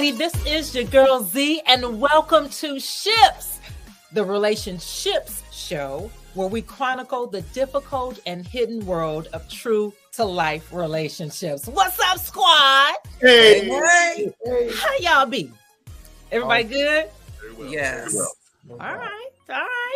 everybody. This is your girl Z, and welcome to Ships, the relationships show where we chronicle the difficult and hidden world of true to life relationships. What's up, squad? Hey. How y'all be? Everybody good? Very well. Yes. Very well. All right.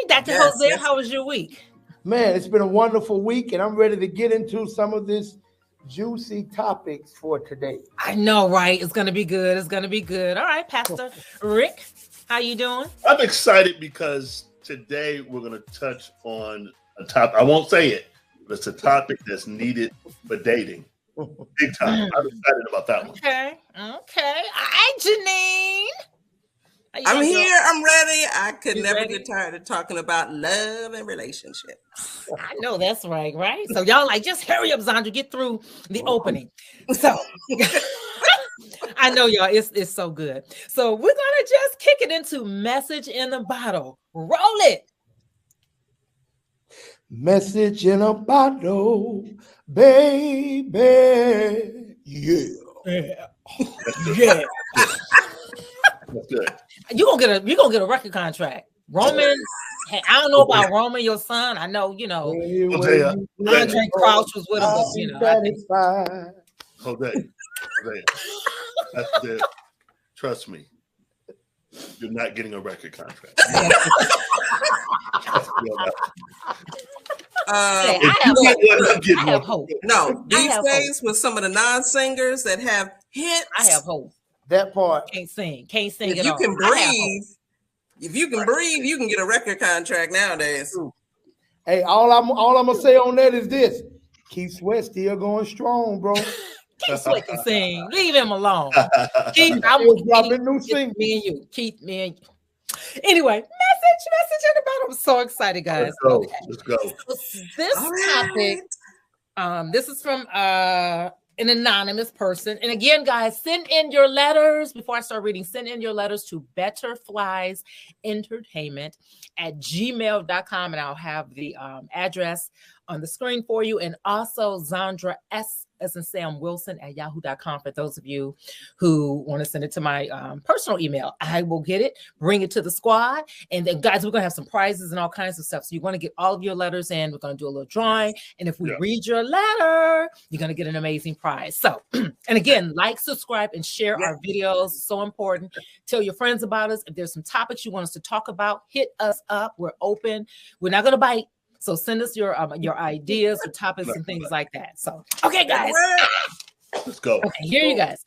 Dr. Jose, how was your week? Man, it's been a wonderful week, and I'm ready to get into some of this juicy topics for today. I know, right? It's gonna be good. It's gonna be good. All right, Pastor Rick, how you doing? I'm excited because today we're going to touch on a topic. I won't say it, but it's a topic that's needed for dating. Big time. I'm excited about that one. Okay. Hi, Janine. I'm here. I'm ready. I could You never ready? get tired of talking about love and relationships. I know that's right? So y'all like, just hurry up, Zandra, get through the opening. So I know y'all, it's so good. So we're gonna just kick it into message in the bottle. Roll it. Message in a bottle, baby. Yeah. That's good. You're gonna get a record contract. Roman, I don't know about Roman, your son. I know, Andre Crouch was with him, but I think satisfied. Jose. That's it. Trust me. You're not getting a record contract. I have hope. No, these have days with some of the non-singers that have hits, I have hope. That part. Can't sing if at you all. can I have hope. breathe, you can get a record contract nowadays. Hey, all I'm gonna say on that is this: Keith Sweat still going strong, bro. Keith Sweat can sing. Leave him alone. Keith, Still dropping new singles. me and you. Keith, me and you. Anyway, message in the bottom. I'm so excited, guys. Let's go. This All right. topic, this is from an anonymous person. And again, guys, send in your letters before I start reading. Send in your letters to betterfliesentertainment@gmail.com, and I'll have the address on the screen for you. And also Zandra S as in Sam Wilson @yahoo.com for those of you who want to send it to my personal email. I will get it, bring it to the squad, and then guys, we're gonna have some prizes and all kinds of stuff. So you want to get all of your letters in. We're gonna do a little drawing, and if we read your letter, you're gonna get an amazing prize. So, and again, like, subscribe, and share our videos. So important. Tell your friends about us. If there's some topics you want us to talk about, hit us up. We're open. We're not gonna bite. So send us your ideas or topics and things like that. So, okay, guys. Let's go. Okay, here you guys.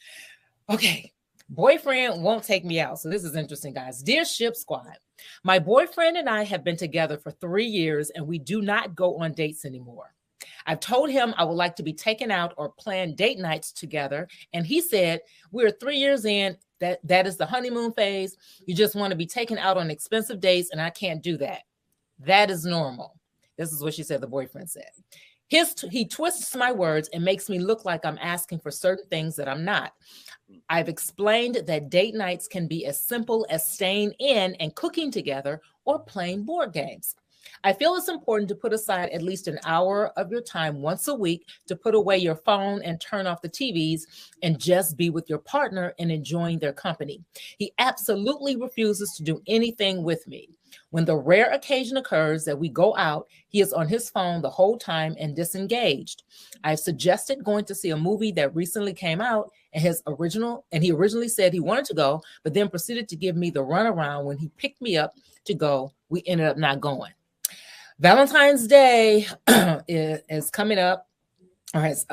Okay. Boyfriend won't take me out. So this is interesting, guys. Dear Ship Squad, my boyfriend and I have been together for 3 years and we do not go on dates anymore. I've told him I would like to be taken out or plan date nights together. And he said, we're 3 years in, that is the honeymoon phase. You just want to be taken out on expensive dates and I can't do that. That is normal. This is what she said, the boyfriend said. He twists my words and makes me look like I'm asking for certain things that I'm not. I've explained that date nights can be as simple as staying in and cooking together or playing board games. I feel it's important to put aside at least an hour of your time once a week to put away your phone and turn off the TVs and just be with your partner and enjoying their company. He absolutely refuses to do anything with me. When the rare occasion occurs that we go out, he is on his phone the whole time and disengaged. I've suggested going to see a movie that recently came out and he originally said he wanted to go, but then proceeded to give me the runaround when he picked me up to go. We ended up not going. Valentine's Day is coming up, is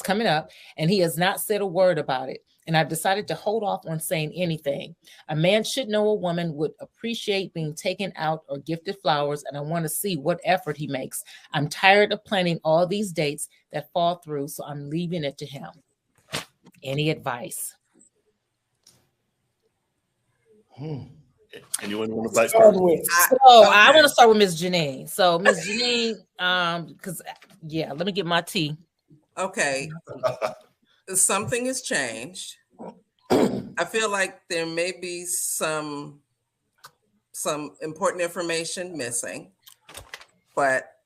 coming up, and he has not said a word about it. And I've decided to hold off on saying anything. A man should know a woman would appreciate being taken out or gifted flowers, and I want to see what effort he makes. I'm tired of planning all these dates that fall through, so I'm leaving it to him. Any advice? Anyone want to bite? Start with. I want to start with Miss Janine. So Miss Janine, because let me get my tea. Okay. Something has changed. I feel like there may be some important information missing, but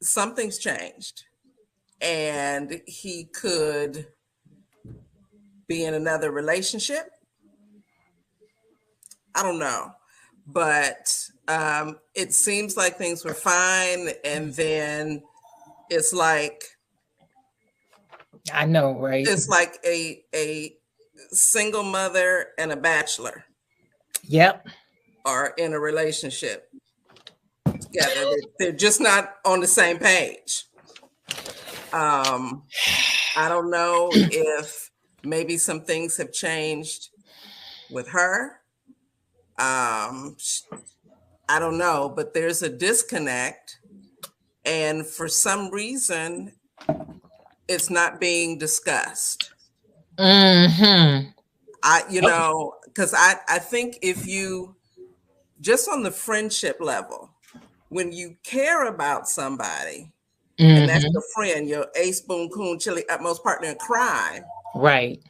something's changed. And he could be in another relationship. I don't know, but it seems like things were fine, and then it's like I know, right? it's like a single mother and a bachelor Yep. are in a relationship together. They're just not on the same page. I don't know if maybe some things have changed with her. I don't know, but there's a disconnect, and for some reason, it's not being discussed. Mm-hmm. Because I think if you just on the friendship level, when you care about somebody, and that's your friend, your ace, boon, coon, chili, utmost partner in crime, right?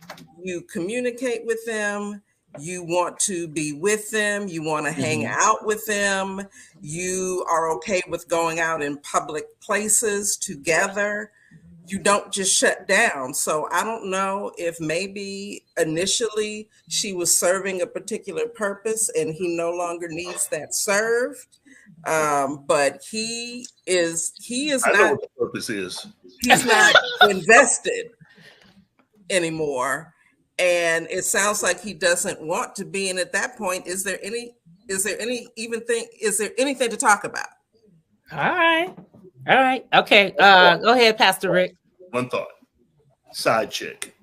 You communicate with them. You want to be with them. You want to hang out with them. You are okay with going out in public places together. You don't just shut down. So I don't know if maybe initially she was serving a particular purpose and he no longer needs that served. But he is I know not what the purpose is. He's not invested anymore. And it sounds like he doesn't want to be. And at that point, is there anything to talk about? All right. Okay. Go ahead, Pastor Rick. One thought. Side chick.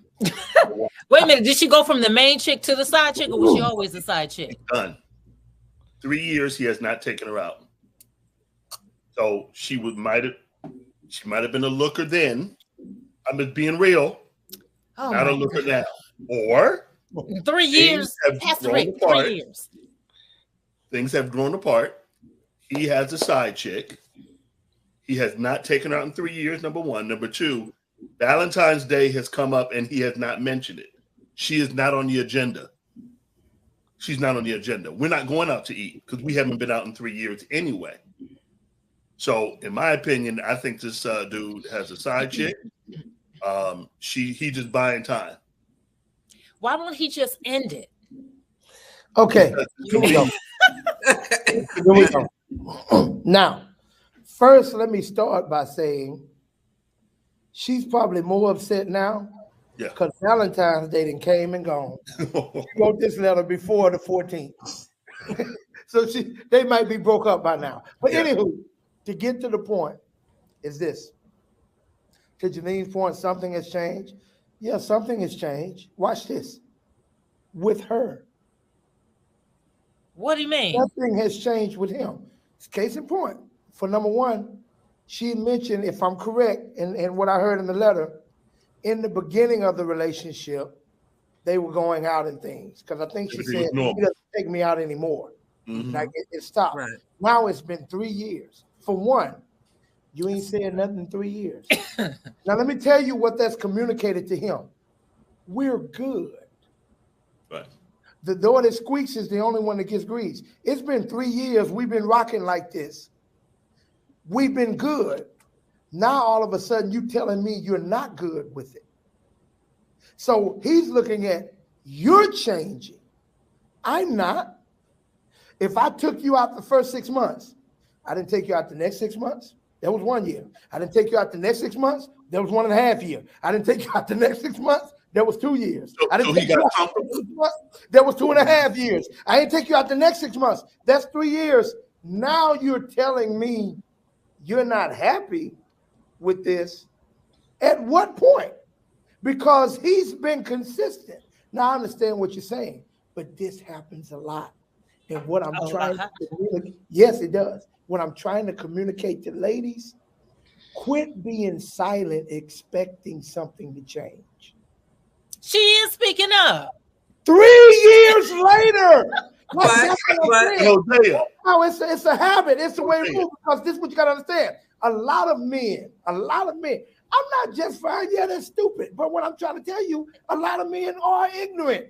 Wait a minute. Did she go from the main chick to the side chick, or was she always the side chick? Done. 3 years he has not taken her out. So she might have been a looker then. I'm just being real. Oh, not a looker now. Or 3 years. Pastor Rick, 3 years. Things have grown apart. He has a side chick. He has not taken her out in 3 years, number one. Number two, Valentine's Day has come up and he has not mentioned it. She is not on the agenda. She's not on the agenda. We're not going out to eat because we haven't been out in 3 years anyway. So, in my opinion, I think this dude has a side chick. He just buying time. Why don't he just end it? Okay, here we go. Here we go. Now, first, let me start by saying she's probably more upset now because Valentine's Day done came and gone. She wrote this letter before the 14th. So they might be broke up by now. But anywho, to get to the point is this. To Janine's point, something has changed. Yeah, something has changed. Watch this. With her. What do you mean? Nothing has changed with him. Case in point. For number one, she mentioned, if I'm correct, and what I heard in the letter, in the beginning of the relationship, they were going out and things. Because I think she said, he doesn't take me out anymore. Like it stopped. Right. Now it's been 3 years. For one, you ain't said nothing in 3 years. Now let me tell you what that's communicated to him. We're good. Right. The door that squeaks is the only one that gets greased. It's been 3 years. We've been rocking like this. We've been good. Now all of a sudden you telling me you're not good with it. So he's looking at, you're changing. I'm not. If I took you out the first 6 months, I didn't take you out the next 6 months. That was 1 year. I didn't take you out the next 6 months. That was 1.5 years. I didn't take you out the next 6 months. That was 2 years. I didn't take you out the 6 months. That was 2.5 years. I didn't take you out the next 6 months. That's 3 years. Now you're telling me you're not happy with this. At what point? Because he's been consistent. Now I understand what you're saying, but this happens a lot. And what I'm trying to communicate, yes, it does. What I'm trying to communicate to ladies, quit being silent, expecting something to change. She is speaking up. 3 years later. No, it's a habit. It's the way it moves, because this is what you got to understand. A lot of men, I'm not just fine, that's stupid. But what I'm trying to tell you, a lot of men are ignorant.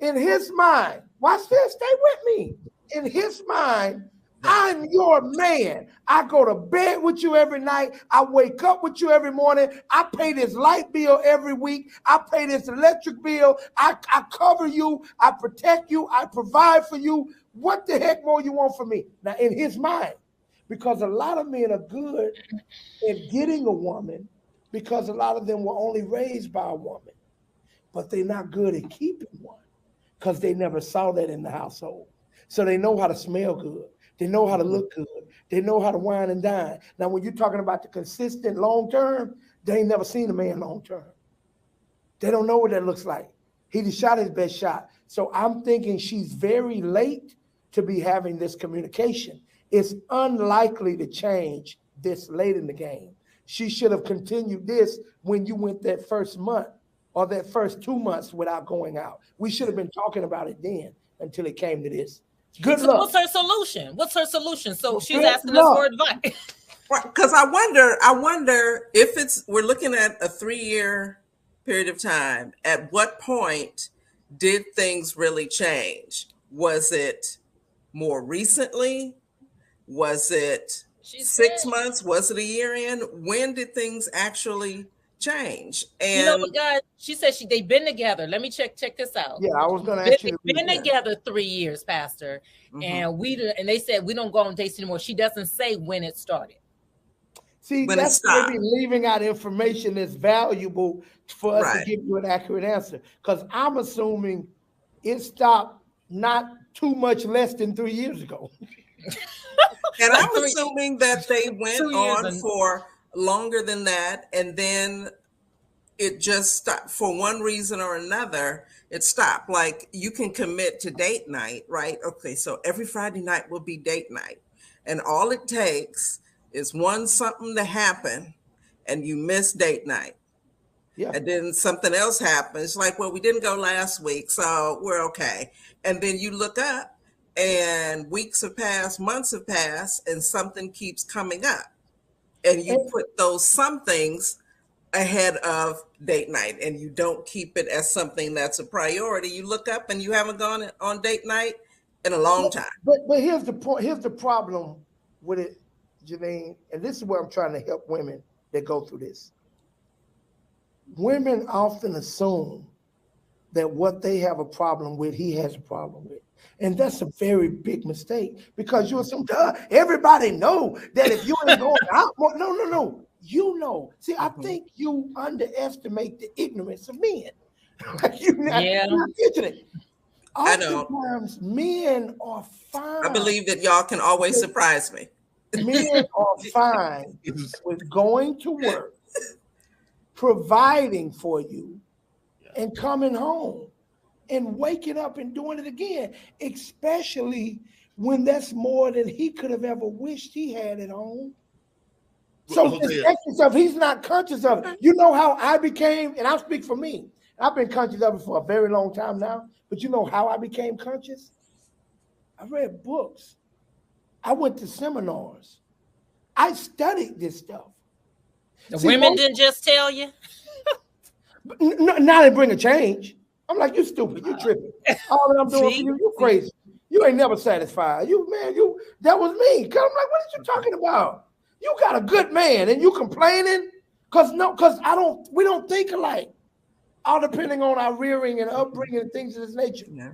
In his mind, watch this, stay with me. In his mind, I'm your man. I go to bed with you every night. I wake up with you every morning. I pay this light bill every week. I pay this electric bill. I cover you. I protect you. I provide for you. What the heck more you want from me? Now, in his mind, because a lot of men are good at getting a woman because a lot of them were only raised by a woman, but they're not good at keeping one because they never saw that in the household. So they know how to smell good. They know how to look good. They know how to wine and dine. Now, when you're talking about the consistent long term, they ain't never seen a man long term. They don't know what that looks like. He just shot his best shot. So I'm thinking she's very late to be having this communication. It's unlikely to change this late in the game. She should have continued this when you went that first month or that first 2 months without going out. We should have been talking about it then until it came to this. Good luck. What's her solution? What's her solution? So she's asking us for advice. Because I wonder if we're looking at a 3-year period of time. At what point did things really change? Was it more recently? Was it 6 months? Was it a year in? When did things actually change? And you know what, guys? She said they've been together. Let me check this out. Yeah, I was going to ask you. They've been together 3 years, Pastor, and they said we don't go on dates anymore. She doesn't say when it started. See, when that's maybe leaving out information that's valuable for us to give you an accurate answer. Because I'm assuming it stopped not too much less than 3 years ago. And I'm assuming that they went on for longer than that, and then it just stopped for one reason or another. It stopped. Like, you can commit to date night, right? Okay, so every Friday night will be date night, and all it takes is something to happen, and you miss date night. Yeah. And then something else happens, like, well, we didn't go last week, so we're okay. And then you look up, and weeks have passed, months have passed, and something keeps coming up. And you put those somethings ahead of date night, and you don't keep it as something that's a priority. You look up and you haven't gone on date night in a long time. But here's the point. Here's the problem with it, Janine, and this is where I'm trying to help women that go through this. Women often assume that what they have a problem with, he has a problem with. And that's a very big mistake, because you assume, everybody know that if you ain't going out, no. You know. See, I think you underestimate the ignorance of men. You're not it. Oftentimes, men are fine. I believe that y'all can always surprise me. Men are fine with going to work, providing for you, and coming home and waking up and doing it again, especially when that's more than he could have ever wished he had at home. So this extra stuff, he's not conscious of it. You know how I became, and I'll speak for me. I've been conscious of it for a very long time now, but you know how I became conscious? I read books. I went to seminars. I studied this stuff. The women didn't just tell you? Now they bring a change. I'm like, you stupid, you tripping. All that I'm doing for you, you crazy. You ain't never satisfied. That was me. I'm like, what are you talking about? You got a good man and you complaining? Because we don't think alike. All depending on our rearing and upbringing and things of this nature. Yeah.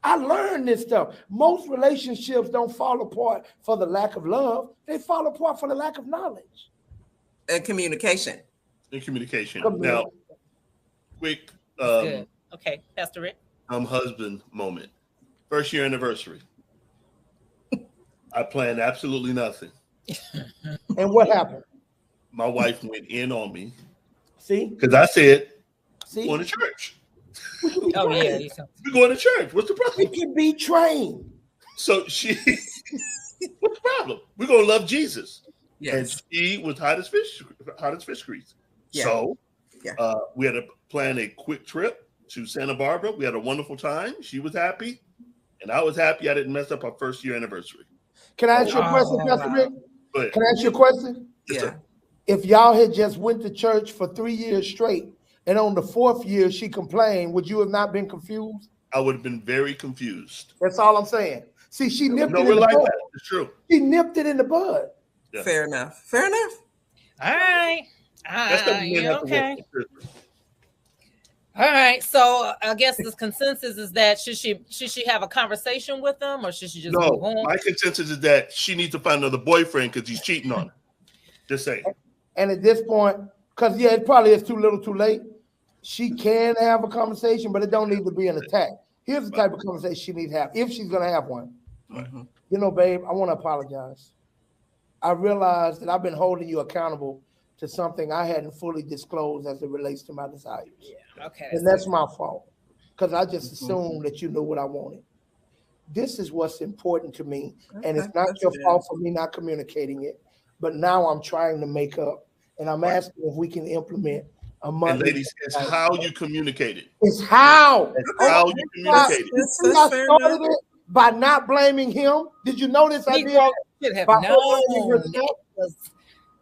I learned this stuff. Most relationships don't fall apart for the lack of love. They fall apart for the lack of knowledge. And communication. Now, quick. Good. Okay, Pastor Rick. Husband moment. First year anniversary. I planned absolutely nothing. And what happened? My wife went in on me. See? Because I said, going to church. Oh, yeah. We're going to church. What's the problem? We can be trained. So what's the problem? We're going to love Jesus. Yes. And she was hot as fish grease. Yeah. So we had to plan a quick trip to Santa Barbara. We had a wonderful time. She was happy. And I was happy I didn't mess up our first year anniversary. Can I ask you a question, Pastor Rick? Can I ask you a question? Yeah. If y'all had just went to church for 3 years straight, and on the 4th year she complained, would you have not been confused? I would have been very confused. That's all I'm saying. See, she nipped No, it we're in the like bud. that. It's true. She nipped it in the bud. Yeah. Fair enough. Fair enough. All right. That's something men have to Okay. work with. All right. So I guess the consensus is that should she have a conversation with them, or should she just move No, on? my consensus is that she needs to find another boyfriend because he's cheating on her. Just saying. And at this point, because it probably is too little too late, she can have a conversation, but it don't need to be an attack. Here's the type of conversation she needs to have, if she's going to have one. Mhm. You know, babe, I want to apologize. I realized that I've been holding you accountable to something I hadn't fully disclosed as it relates to my desires. Yeah. Okay. And that's my fault, because I just assumed that you knew what I wanted. This is what's important to me, and it's not That's your good. fault for me not communicating it, but now I'm trying to make up, and I'm asking if we can implement a And monthly. ladies, it's how you communicate it. It's how. It's how you communicate it. That's See, I fair started enough. it by not blaming him. Did you notice I did Negro that? should have By known. overrating herself.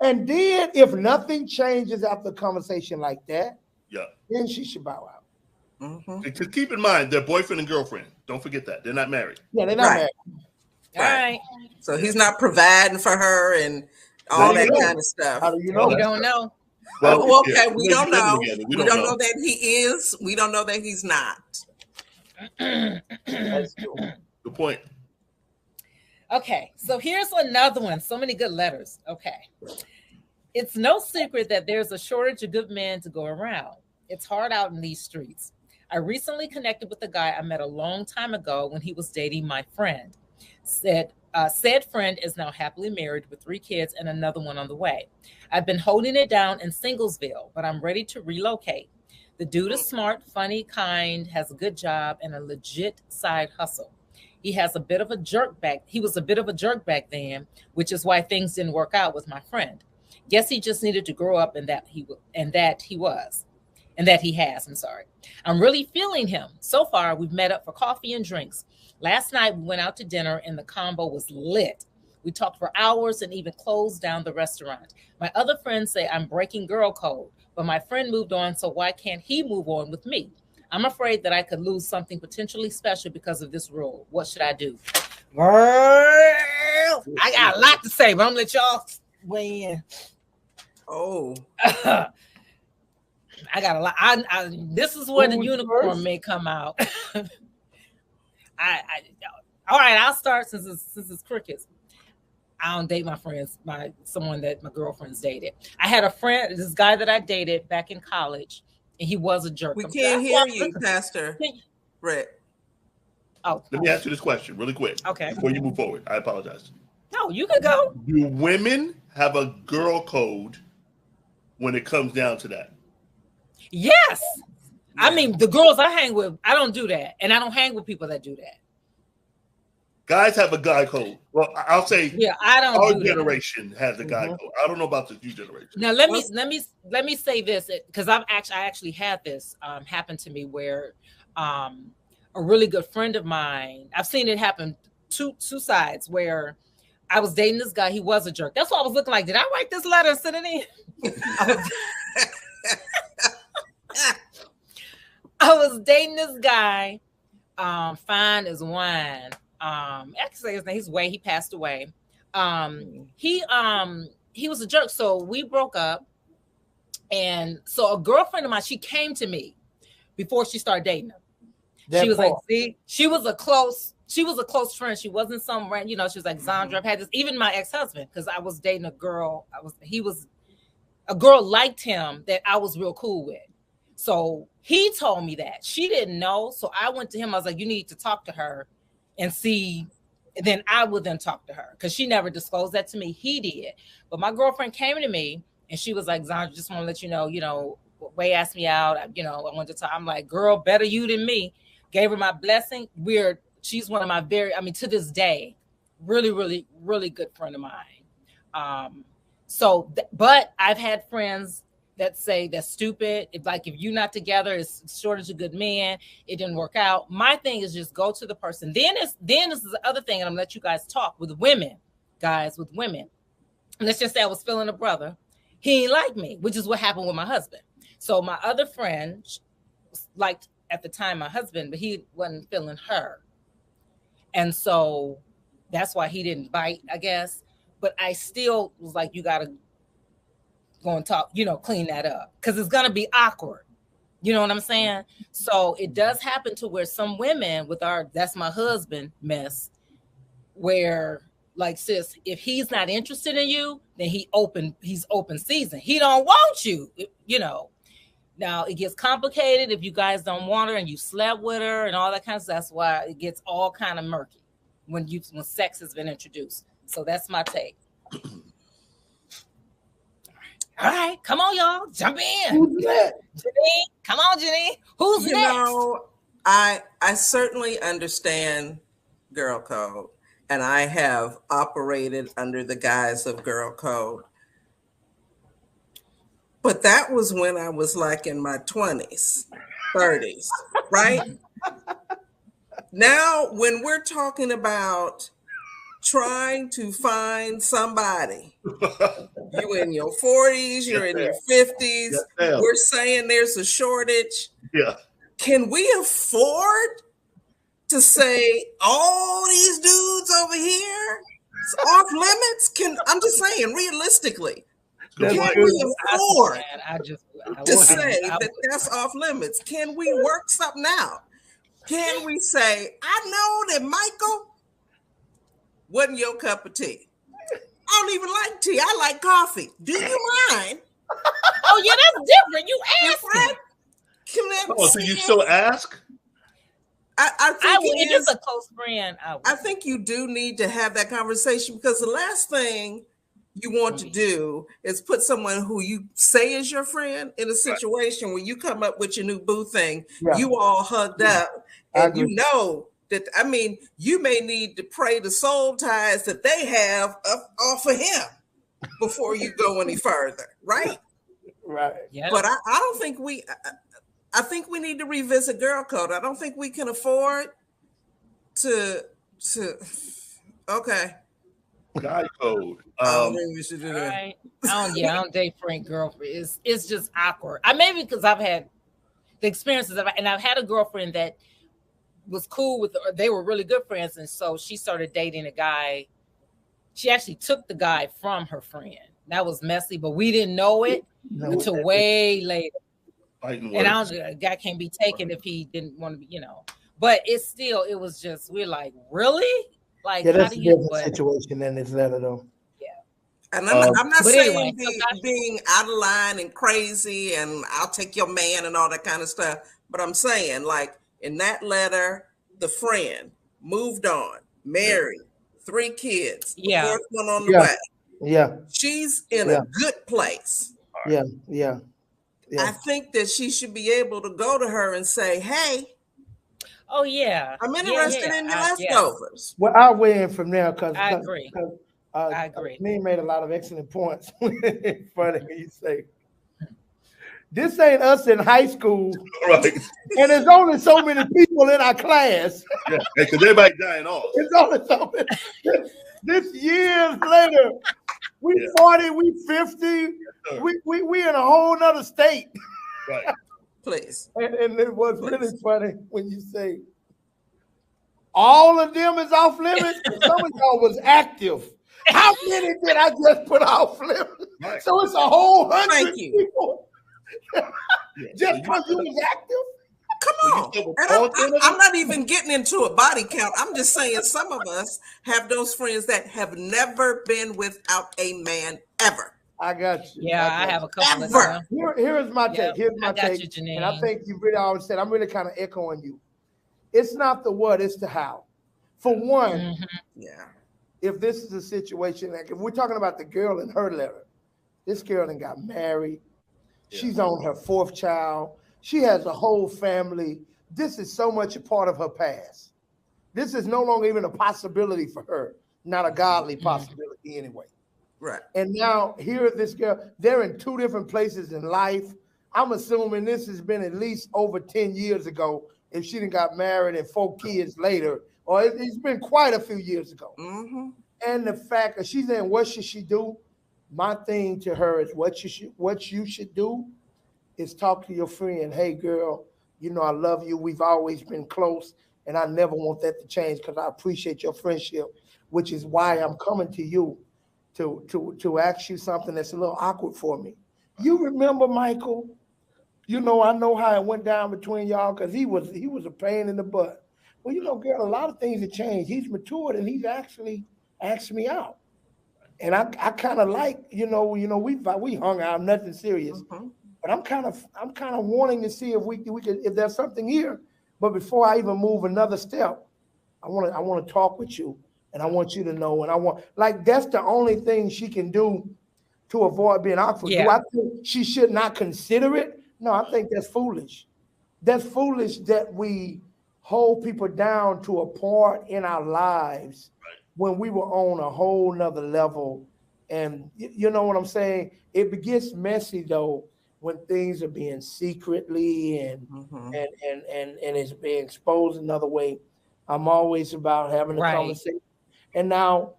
And then if nothing changes after a conversation like that, Yeah. then she should bow out. Mhm. Because keep in mind, they're boyfriend and girlfriend. Don't forget that. They're not married. Yeah, they're not Right. married. All right. So he's not providing for her and all There that you go. kind of stuff. How do you Well, know? We don't know. Well, okay, yeah, we they're don't living know. together. We don't know that he is. We don't know that he's not. That's true. Good point. Okay, so here's another one. So many good letters. Okay. It's no secret that there's a shortage of good men to go around. It's hard out in these streets. I recently connected with a guy I met a long time ago when he was dating my friend. Said friend is now happily married with 3 kids and another one on the way. I've been holding it down in Singlesville, but I'm ready to relocate. The dude is smart, funny, kind, has a good job, and a legit side hustle. He was a bit of a jerk back then, which is why things didn't work out with my friend. Guess he just needed to grow up, and that he has. I'm sorry. I'm really feeling him. So far, we've met up for coffee and drinks. Last night, we went out to dinner, and the combo was lit. We talked for hours and even closed down the restaurant. My other friends say I'm breaking girl code, but my friend moved on, so why can't he move on with me? I'm afraid that I could lose something potentially special because of this rule. What should I do? Girl, I got a lot to say, but I'm going to let y'all weigh in. Oh, I got a lot. This is where the Who's unicorn first? may come out. All right, I'll start since it's crickets. I don't date my friends, someone that my girlfriends dated. I had a friend, this guy that I dated back in college, and he was a jerk. we can't hear you, Pastor Brett. Oh, Let me ask you this question really quick. Okay. Before you move forward, I apologize. no, you can go. Do women have a girl code when it comes down to that? Yes. I mean, the girls I hang with, I don't do that. And I don't hang with people that do that. Guys have a guy code. Well, I'll say Yeah, I don't our do that. generation has a guy code. I don't know about the new generation. Now let me say this, because I actually had this happen to me where a really good friend of mine, I've seen it happen two sides, where I was dating this guy, he was a jerk. That's what I was looking like. Did I write this letter and send it in? I was dating this guy, fine as wine. Actually, his name, he passed away. He was a jerk, so we broke up. And so a girlfriend of mine, she came to me before she started dating him. She was like, see, she was a close friend. She wasn't some random, she was like, Zandra, I've had this. Even my ex-husband, because I was dating a girl. A girl liked him that I was real cool with. So he told me that. She didn't know. So I went to him. I was like, you need to talk to her and see. And then I would then talk to her, because she never disclosed that to me. He did. But my girlfriend came to me and she was like, Zandra, just want to let you know, Way asked me out. I wanted to talk. I'm like, girl, better you than me. Gave her my blessing. She's one of my to this day, really, really, really good friend of mine. But I've had friends that say that's stupid. If you're not together, it's shortage of good men. It didn't work out. My thing is just go to the person. Then this is the other thing, and I'm gonna let you guys talk with women, guys, with women. And let's just say I was feeling a brother. He ain't like me, which is what happened with my husband. So my other friend liked at the time my husband, but he wasn't feeling her. And so that's why he didn't bite, I guess. But I still was like, you got to go and talk, clean that up, because it's going to be awkward. You know what I'm saying? So it does happen to where some women with our "that's my husband" mess, where like, sis, if he's not interested in you, then he's open season. He don't want you, Now it gets complicated if you guys don't want her and you slept with her and all that kind of stuff. That's why it gets all kind of murky when sex has been introduced. So that's my take. All right, come on, y'all, jump in. Who's that? Janine, come on, Janine. Who's next? I certainly understand girl code, and I have operated under the guise of girl code. But that was when I was like in my 20s, 30s, right? Now, when we're talking about trying to find somebody, you in your 40s, you're in your 50s, we're saying there's a shortage. Yeah. Can we afford to say all these dudes over here it's off limits? I'm just saying, realistically, can we afford to say that that's off limits? Can we work something out? Can we say, I know that Michael wasn't your cup of tea. I don't even like tea. I like coffee. Do you mind? Oh, yeah, that's different. You asked. So you still ask? I think if it's a close friend, I think you do need to have that conversation, because the last thing you want to do is put someone who you say is your friend in a situation where you come up with your new boo thing, you all hugged up, and you know that, you may need to pray the soul ties that they have off of him before you go any further, right? Right. Yeah. But I don't think I think we need to revisit girl code. I don't think we can afford to okay. Guy code. I don't think we should do that. Right. I don't date friend girlfriend. It's just awkward. Maybe because I've had the experiences and I've had a girlfriend that was cool with her. They were really good friends, and so she started dating a guy. She actually took the guy from her friend. That was messy, but we didn't know it until way later. And a guy can't be taken if he didn't want to be, But it was just, we're like, really? Like, that's a different situation than this letter, though. Yeah. And I'm not saying being out of line and crazy and I'll take your man and all that kind of stuff. But I'm saying, like, in that letter, the friend moved on, married, 3 kids, the 4th one on the way. Yeah. She's in a good place. Yeah. I think that she should be able to go to her and say, hey, oh yeah, I'm interested in your leftovers. Well, I'll weigh in from there because I agree. I agree. Me made a lot of excellent points. Funny when you say this ain't us in high school, right? And there's only so many people in our class. Yeah, because everybody dying off. It's only so many. This years later, we 40, we 50, we in a whole nother state. Right. Please. And it was really funny when you say all of them is off limits. Some of y'all was active. How many did I just put off limits? Right. So it's a whole 100 people. Just because you was active. Come on. And I'm not even getting into a body count. I'm just saying some of us have those friends that have never been without a man ever. I got you. Yeah, I have a couple of them. Here's my take. Here's my take. And I think you really always said, I'm really kind of echoing you. It's not the what, it's the how. For one, if this is a situation, like if we're talking about the girl in her letter, this girl then got married. She's on her 4th child. She has a whole family. This is so much a part of her past. This is no longer even a possibility for her, not a godly possibility anyway. Right. And now here this girl, they're in 2 different places in life. I'm assuming this has been at least over 10 years ago if she done got married and 4 kids later, or it's been quite a few years ago. Mm-hmm. And the fact that she's saying, what should she do? My thing to her is what you should do is talk to your friend. Hey, girl, I love you. We've always been close. and I never want that to change because I appreciate your friendship, which is why I'm coming to you to ask you something that's a little awkward for me. You remember Michael? You know, I know how it went down between y'all because he was a pain in the butt. Well, you know, girl, a lot of things have changed. He's matured and he's actually asked me out. And I kind of like, you know, we hung out, nothing serious. Mhm. But I'm kind of wanting to see if we can, if there's something here. But before I even move another step, I want to talk with you, and I want you to know, and that's the only thing she can do to avoid being awkward. Yeah. Do I think she should not consider it? No, I think that's foolish. That's foolish that we hold people down to a part in our lives when we were on a whole nother level. And you know what I'm saying? It gets messy though when things are being secretly and it's being exposed another way. I'm always about having a conversation. And now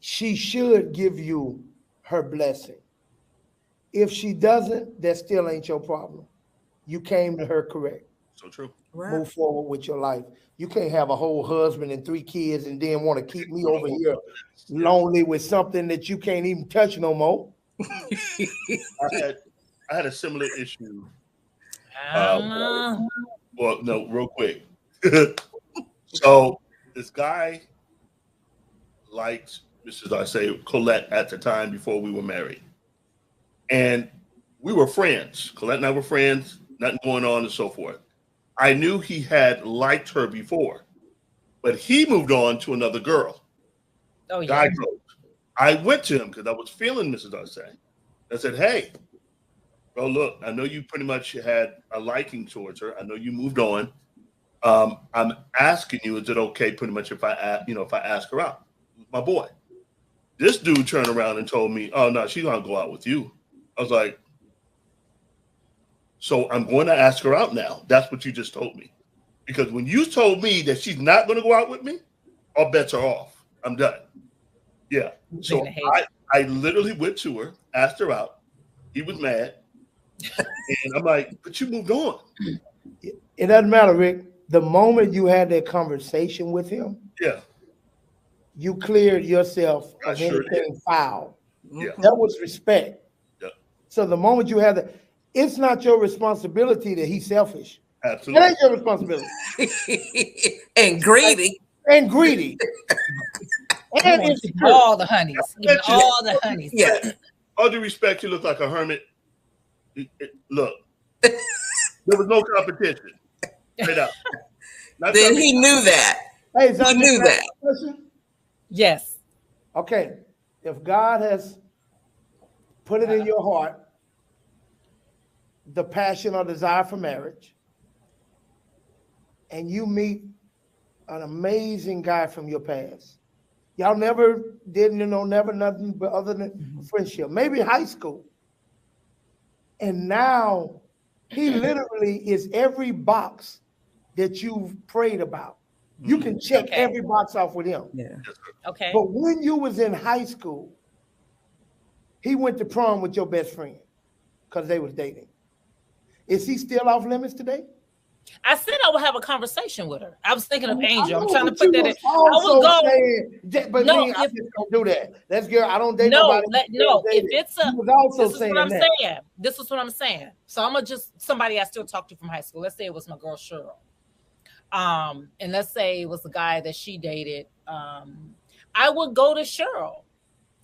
she should give you her blessing. If she doesn't, that still ain't your problem. You came to her correct. So true. Right. Move forward with your life. You can't have a whole husband and 3 kids and then want to keep me over here lonely with something that you can't even touch no more. I had a similar issue. Uh-huh. Well, no, real quick. So this guy liked Mrs. I say Colette at the time before we were married. And we were friends. Colette and I were friends, nothing going on and so forth. I knew he had liked her before, but he moved on to another girl. Oh, yeah. Guy code. I went to him because I was feeling Mrs. Arce. I said, hey, bro, look, I know you pretty much had a liking towards her. I know you moved on. I'm asking you, is it okay pretty much if I ask her out? My boy. This dude turned around and told me, oh, no, she's going to go out with you. I was like, so I'm going to ask her out now. That's what you just told me. Because when you told me that she's not going to go out with me, all bets are off. I'm done. Yeah. So I literally went to her, asked her out. He was mad. And I'm like, but you moved on. It doesn't matter, Rick. The moment you had that conversation with him, yeah, you cleared yourself of anything foul. Yeah. That was respect. Yeah. So the moment you had that, it's not your responsibility that he's selfish. Absolutely. It ain't your responsibility. And greedy. And greedy. And insecure. All the honeys. Even all the honeys. Yeah. All due respect, you look like a hermit. Look, there was no competition. Straight up. Then he knew that. Hey, He knew that. Yes. Okay. If God has put it in your heart, the passion or desire for marriage, and you meet an amazing guy from your past, y'all never did, never nothing but other than friendship, maybe high school. And now he literally is every box that you've prayed about. You can check every box off with him. Yeah. Okay. But when you was in high school, he went to prom with your best friend because they was dating. Is he still off limits today? I said I would have a conversation with her. I was thinking of Angel. I'm know, trying to but put you that in. was I would go. saying, but No, me, I just don't do that. That's girl. I don't date No, nobody. no. If it's a, He was also this is saying what I'm that. saying. This is what I'm saying. So I'm gonna just somebody I still talk to from high school. Let's say it was my girl Cheryl. And let's say it was the guy that she dated. I would go to Cheryl,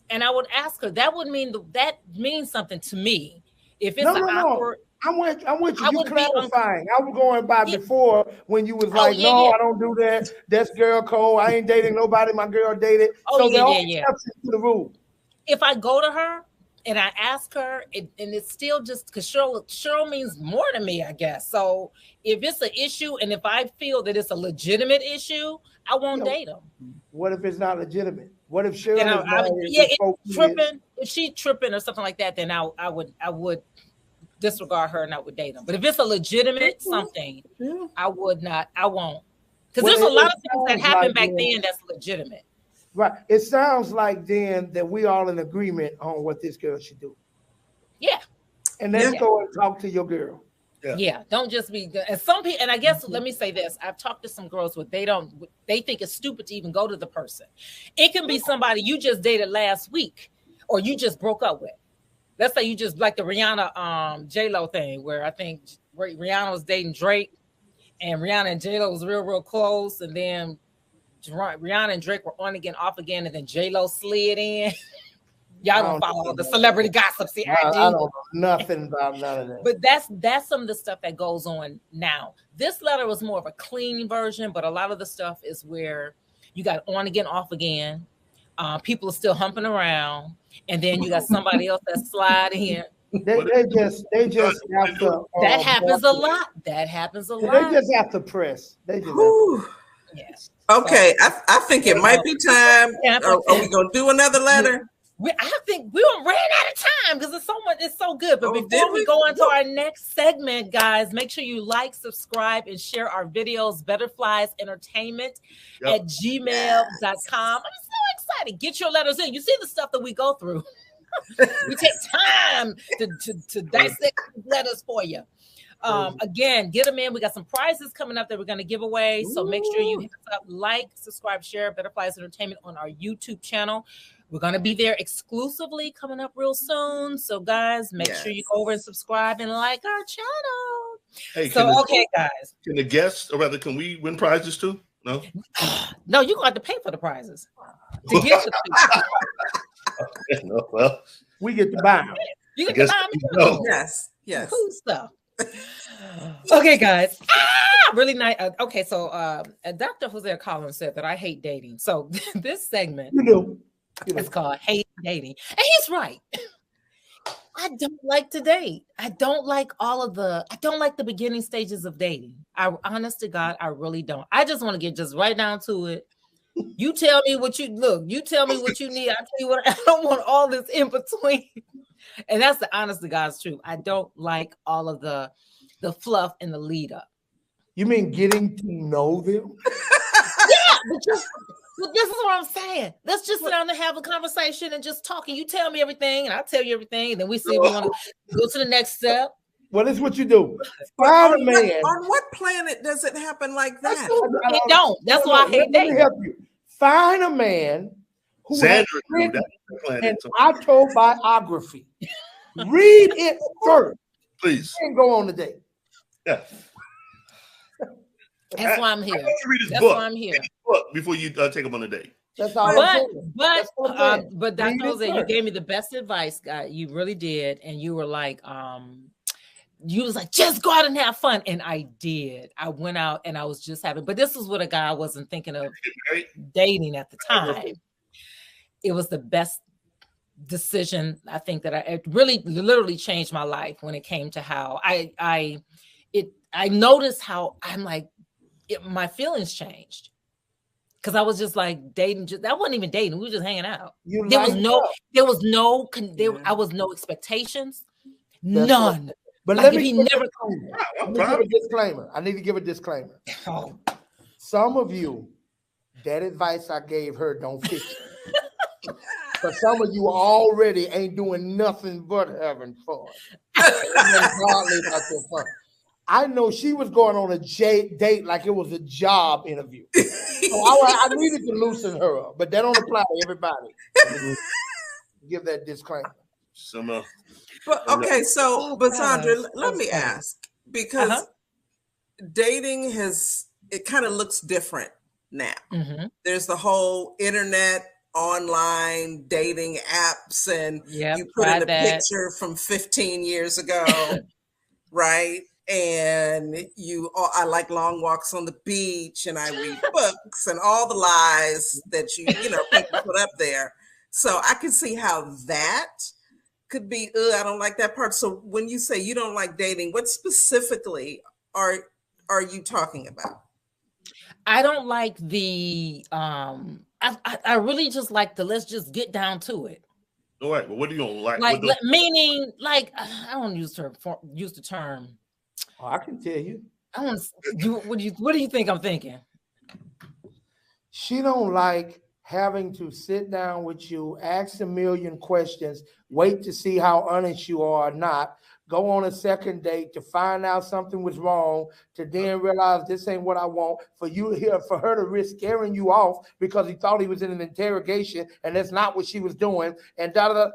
and I would ask her. That would mean that means something to me. If it's awkward. I'm with you. I You would be clarifying. I was going by before when you was like, yeah, no, yeah. I don't do that. That's girl code. I ain't dating nobody. My girl dated. Oh, So yeah, there are yeah. exceptions to the rule. If I go to her and I ask her, and it's still just because Cheryl means more to me, I guess. So if it's an issue and if I feel that it's a legitimate issue, I won't date him. What if it's not legitimate? What if Cheryl And is married? tripping. If she tripping or something like that, then I would disregard her and I would date him. But if it's a legitimate something, I would not. I won't. Because there's a lot of things that happened back then that's legitimate. Right. It sounds like then that we all in agreement on what this girl should do. Yeah. And let's go and talk to your girl. Yeah, don't just be. And some people, and I guess let me say this: I've talked to some girls where they think it's stupid to even go to the person. It can be somebody you just dated last week, or you just broke up with. Let's say you just like the Rihanna J-Lo thing, where I think Rihanna was dating Drake, and Rihanna and J-Lo was real close, and then Rihanna and Drake were on again, off again, and then J-Lo slid in. Y'all don't follow the celebrity gossip. See, I don't know nothing about none of that. But that's some of the stuff that goes on now. This letter was more of a clean version, but a lot of the stuff is where you got on again, off again. People are still humping around, and then you got somebody else that slide in. They just have to. That happens a lot. That happens a lot. They just have to press. They just. Yes. Okay, I think it might be time. Are we gonna do another letter? I think we ran out of time because it's so good. But before we go on to our next segment, guys, make sure you like, subscribe, and share our videos, Betterflies Entertainment at gmail.com. I'm so excited. Get your letters in. You see the stuff that we go through. We take time to dissect letters for you. Again, get them in. We got some prizes coming up that we're going to give away. So make sure you hit us up, like, subscribe, share Betterflies Entertainment on our YouTube channel. We're going to be there exclusively coming up real soon. So, guys, make sure you go over and subscribe and like our channel. Hey, guys. Can the guests, or rather, can we win prizes too? No? No, you're going to have to pay for the prizes to get the No, well, we get to buy them. You get to buy them. Yes. Cool stuff. Okay, guys. Really nice. Okay, so Dr. Jose Collins said that I hate dating. So this segment it's called Hate Dating. And he's right. I don't like to date. I don't like the beginning stages of dating. Honest to God, I really don't. I just want to get just right down to it. You tell me what you tell me what you need. I tell you what, I don't want all this in between. And that's the honest to God's truth. I don't like all of the fluff and the lead up. You mean getting to know them? Yeah, but this is what I'm saying. Let's just sit down and have a conversation and just talk. And you tell me everything, and I'll tell you everything. And then we see if we want to go to the next step. Well, that's what you do. Find a man. On what planet does it happen like that? It don't. That's why I hate dating. Let me help you. Find a man who has written an autobiography. Read it first. Please. And go on the date. Yeah. That's why I'm here. That's why I'm here. Before you take them on a date. That's all. But Dr. Jose, you gave me the best advice, guy. You really did, and you were like, you was like, just go out and have fun, and I did. I went out and I was just having. But this was with a guy I wasn't thinking of dating at the time. It was the best decision I think that it really literally changed my life when it came to how I noticed how I'm like. My feelings changed because I was just like dating. That wasn't even dating. We were just hanging out. There was no expectations, none. Right. But like let me give a disclaimer. I need to give a disclaimer. Some of you, that advice I gave her don't fit you. But some of you already ain't doing nothing but having fun. I know she was going on a date like it was a job interview. So I needed to loosen her up, but that don't apply to everybody. Give that disclaimer. But okay, so Sandra, let me ask, because dating it kind of looks different now. Mm-hmm. There's the whole internet, online dating apps, and you put in a picture from 15 years ago, right? And I like long walks on the beach, and I read books and all the lies that people put up there. So I can see how that could be, I don't like that part. So when you say you don't like dating, what specifically are you talking about? I don't like the, I really just like let's just get down to it. All right. Well, what do you don't like? Meaning, like, I don't use the term. Oh, I can tell you. What do you think I'm thinking? She don't like having to sit down with you, ask a million questions, wait to see how honest you are or not, go on a second date to find out something was wrong, to then realize this ain't what I want, for her to risk scaring you off because he thought he was in an interrogation and that's not what she was doing, and da-da-da.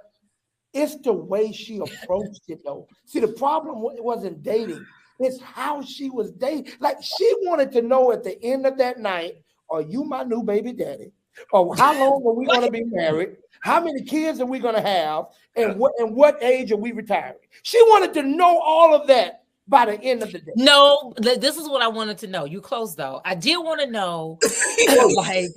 It's the way she approached it, though. See, the problem wasn't dating. It's how she was dating. Like, she wanted to know at the end of that night, are you my new baby daddy? Or how long are we going to be married? How many kids are we going to have? And what age are we retiring? She wanted to know all of that by the end of the day. No, this is what I wanted to know. You close, though. I did want to know, like,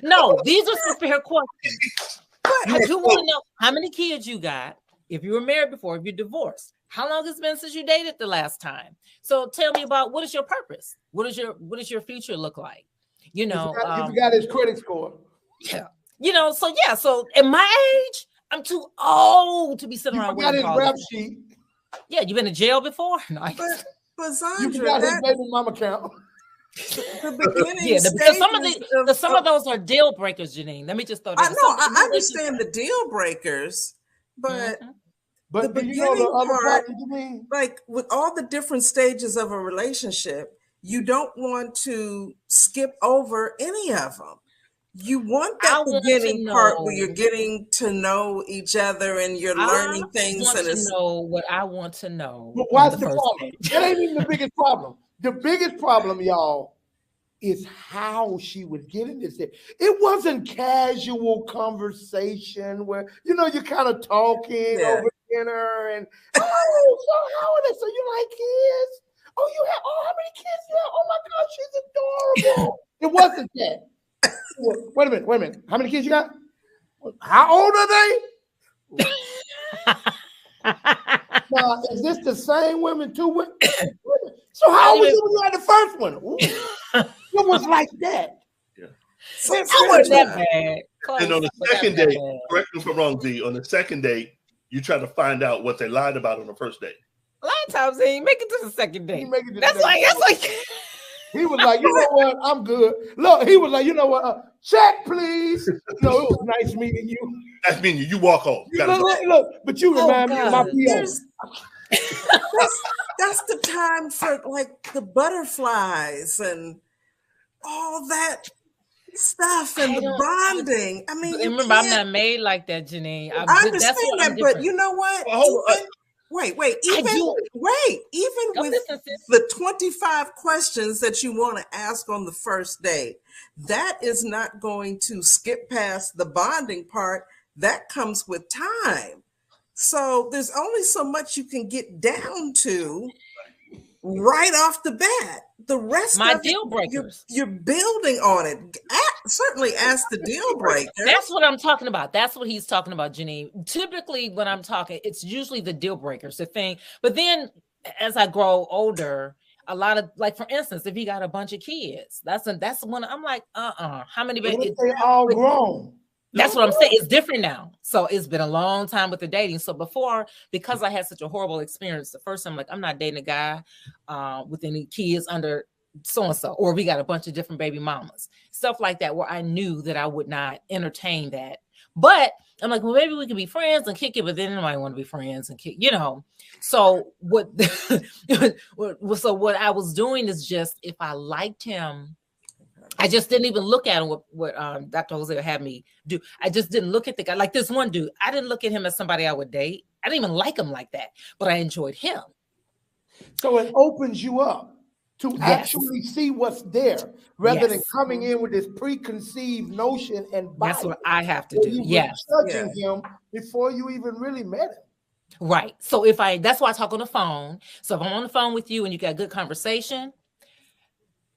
no, these are some fair questions. I do want to know how many kids you got, if you were married before, if you're divorced. How long it's been since you dated the last time? So tell me about what is your purpose? What does your future look like? You know, you got his credit score. Yeah. You know, so at my age, I'm too old to be sitting around. You got his rap sheet. Yeah, you been to jail before? Nice. But Zandra, you got his baby mama account. The beginning, because some of those are deal breakers, Janine. Let me just throw that. I know, I understand the deal breakers, but but the beginning the other part, like with all the different stages of a relationship, you don't want to skip over any of them. You want that beginning part where you're getting to know each other and you're learning things. I want to know what I want to know. But what's the problem? That ain't even the biggest problem. The biggest problem, y'all, is how she was getting this. It wasn't casual conversation where, you know, you're kind of talking over dinner and, so how are they? So you like kids? Oh, you have, how many kids you have? Oh my gosh, she's adorable. It wasn't that. Wait a minute. How many kids you got? How old are they? Now, is this the same women, two women? So how old was you when you had the first one? It was like that. Yeah. So I wasn't that bad. And on the second date, correct me if I'm wrong, D, on the second date, you try to find out what they lied about on the first date. A lot of times they ain't make it to the second date. That's like he was like, you know what? I'm good. Look, he was like, you know what? Check, please. No, it was nice meeting you. Nice meeting you. You walk home. Look, but you remind me of my PO. That's the time for like the butterflies and all that stuff and the bonding. I mean, remember, I'm not made like that, Janine. I understand that, but you know what? Wait. Even with the 25 questions that you want to ask on the first date, that is not going to skip past the bonding part. That comes with time. So there's only so much you can get down to right off the bat. The rest of deal breakers. You're building on it. Certainly ask the deal breaker. That's what I'm talking about. That's what he's talking about, Janine. Typically, when I'm talking, it's usually the deal breakers, the thing. But then as I grow older, a lot of, like, for instance, if he got a bunch of kids, that's one. I'm like, how many babies? They all grown. That's what I'm saying. It's different now. So it's been a long time with the dating. So before, because I had such a horrible experience, the first time, like, I'm not dating a guy with any kids under so-and-so, or we got a bunch of different baby mamas, stuff like that, where I knew that I would not entertain that. But I'm like, well, maybe we can be friends and kick it, but then nobody want to be friends and kick, you know. So what I was doing is just, if I liked him, I just didn't even look at him, what Dr. Jose had me do. I just didn't look at the guy. Like this one dude, I didn't look at him as somebody I would date. I didn't even like him like that, but I enjoyed him. So it opens you up to actually see what's there, rather than coming in with this preconceived notion and bias. That's what I have to do. Judging him before you even really met him. Right. So that's why I talk on the phone. So if I'm on the phone with you and you got good conversation,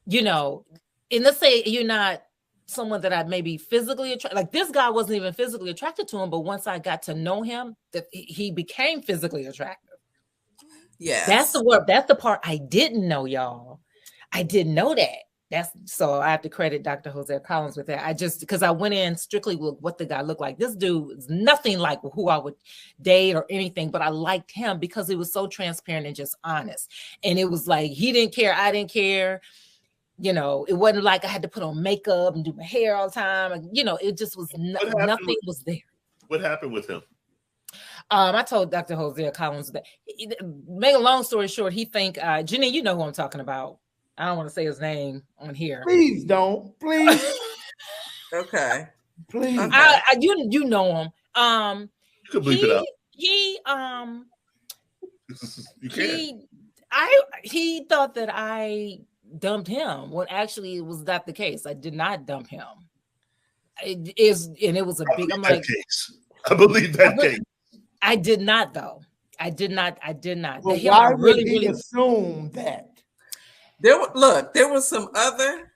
you know, and let's say you're not someone that I maybe physically attract. Like this guy wasn't even physically attracted to him, but once I got to know him, that he became physically attractive. Yeah, that's the part I didn't know, y'all. I didn't know that. So I have to credit Dr. Jose Collins with that. Because I went in strictly with what the guy looked like. This dude is nothing like who I would date or anything, but I liked him because he was so transparent and just honest. And it was like, he didn't care, I didn't care. You know, it wasn't like I had to put on makeup and do my hair all the time. You know, it just was nothing was there. What happened with him? I told Dr. Hosea Collins that. Make a long story short, he think Janine, you know who I'm talking about. I don't want to say his name on here. Please don't. Please. Okay. Please. Okay. You know him. You can bleep it out. You can. He thought that I dumped him when actually it was not the case. I did not dump him. It was a big. I'm like, case. I believe that case. I did not though. I did not. Well, why would he assume that? There were some other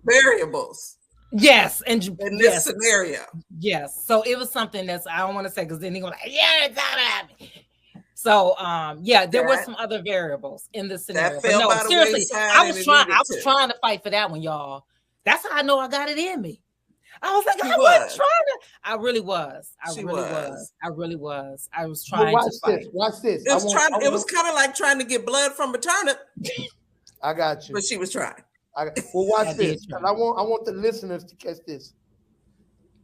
variables. Yes, and in this scenario. Yes, so it was something that's I don't want to say because then he was like, yeah, it's not happening. So there were some other variables in this scenario. But no, seriously, I was trying to fight for that one, y'all. That's how I know I got it in me. I was like, I wasn't trying to. I really was. I was trying to fight. Watch this. It was kind of like trying to get blood from a turnip. I got you. But she was trying. Well, watch this. And I want the listeners to catch this.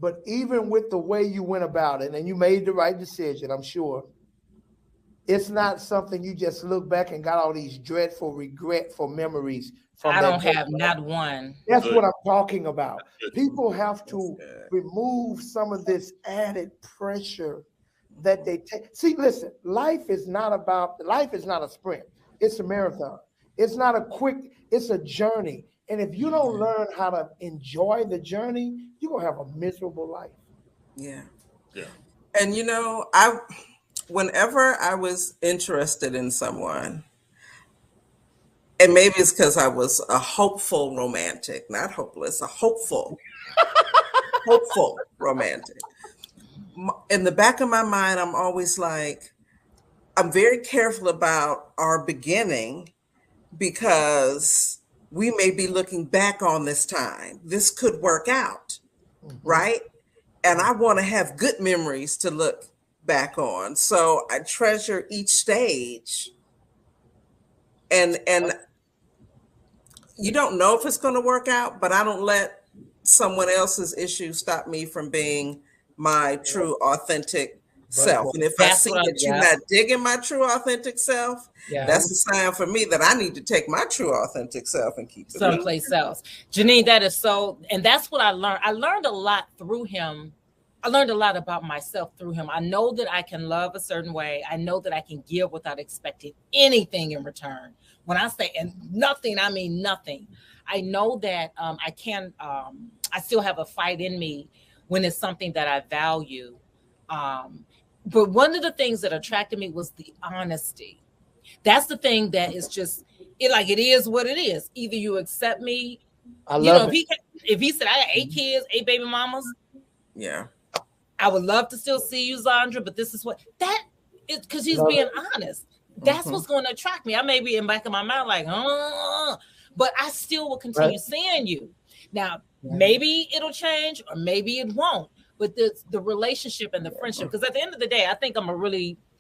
But even with the way you went about it, and you made the right decision, I'm sure, it's not something you just look back and got all these dreadful, regretful memories. I don't have not one. That's what I'm talking about. People have to remove some of this added pressure that they take. See, listen, life is not a sprint. It's a marathon. It's not it's a journey. And if you don't learn how to enjoy the journey, you're going to have a miserable life. Yeah. Yeah. And whenever I was interested in someone, and maybe it's because I was a hopeful romantic, not hopeless, a hopeful romantic. In the back of my mind, I'm always like, I'm very careful about our beginning because we may be looking back on this time. This could work out, right? And I want to have good memories to look back on. So I treasure each stage. And you don't know if it's going to work out, but I don't let someone else's issues stop me from being my true, authentic self. And if I see that you're not digging my true, authentic self, that's a sign for me that I need to take my true, authentic self and keep it someplace else. Janine, that is so, and that's what I learned. I learned a lot through him. I learned a lot about myself through him. I know that I can love a certain way. I know that I can give without expecting anything in return. When I say and nothing, I mean nothing. I know that I still have a fight in me when it's something that I value. But one of the things that attracted me was the honesty. That's the thing that is just it is what it is. Either you accept me. If he said I got 8 kids, 8 baby mamas. Yeah. I would love to still see you, Zandra, but this is what that is because he's being honest. That's what's going to attract me. I may be in the back of my mind like, but I still will continue seeing you. Now, maybe it'll change or maybe it won't. But the relationship and the friendship, because at the end of the day, I think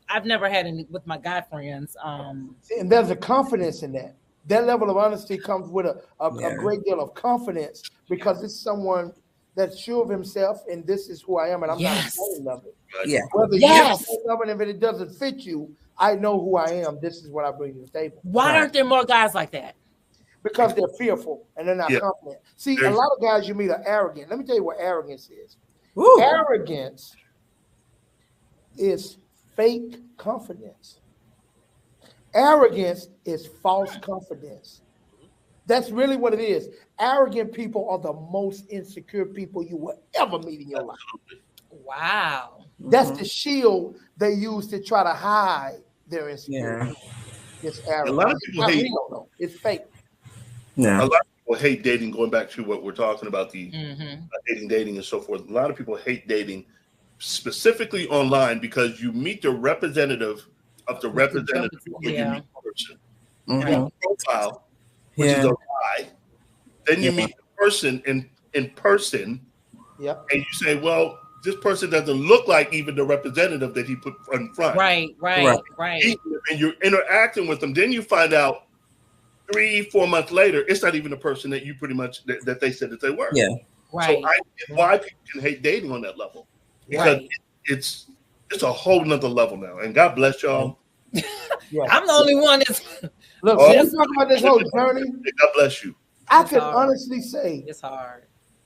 I've never had any with my guy friends. And there's a confidence in that. That level of honesty comes with a great deal of confidence because it's someone that's sure of himself and this is who I am and I'm not ashamed of it. Yeah. Whether you have it, if it doesn't fit you, I know who I am. This is what I bring to the table. Why aren't there more guys like that? Because they're fearful and they're not confident. See, a lot of guys you meet are arrogant. Let me tell you what arrogance is. Ooh. Arrogance is fake confidence. Arrogance is false confidence. That's really what it is. Arrogant people are the most insecure people you will ever meet in your life. Wow. That's the shield they use to try to hide their insecurity. It's arrogant. A lot of people hate. It's fake. Yeah. A lot of people hate dating. Going back to what we're talking about, the dating and so forth. A lot of people hate dating, specifically online, because you meet the representative of the representative when you meet the person. You have a profile, which is a lie. Then you meet the person in person, and you say, well, this person doesn't look like even the representative that he put in front. Right. And you're interacting with them. Then you find out 3-4 months later, it's not even the person that you pretty much that they said that they were. Yeah. Right. So I get why people can hate dating on that level. Because it's a whole nother level now. And God bless y'all. Yeah. I'm the only one that's Look, Oh. when we talk about this whole journey, God bless you. I It's can hard. honestly say, it's hard.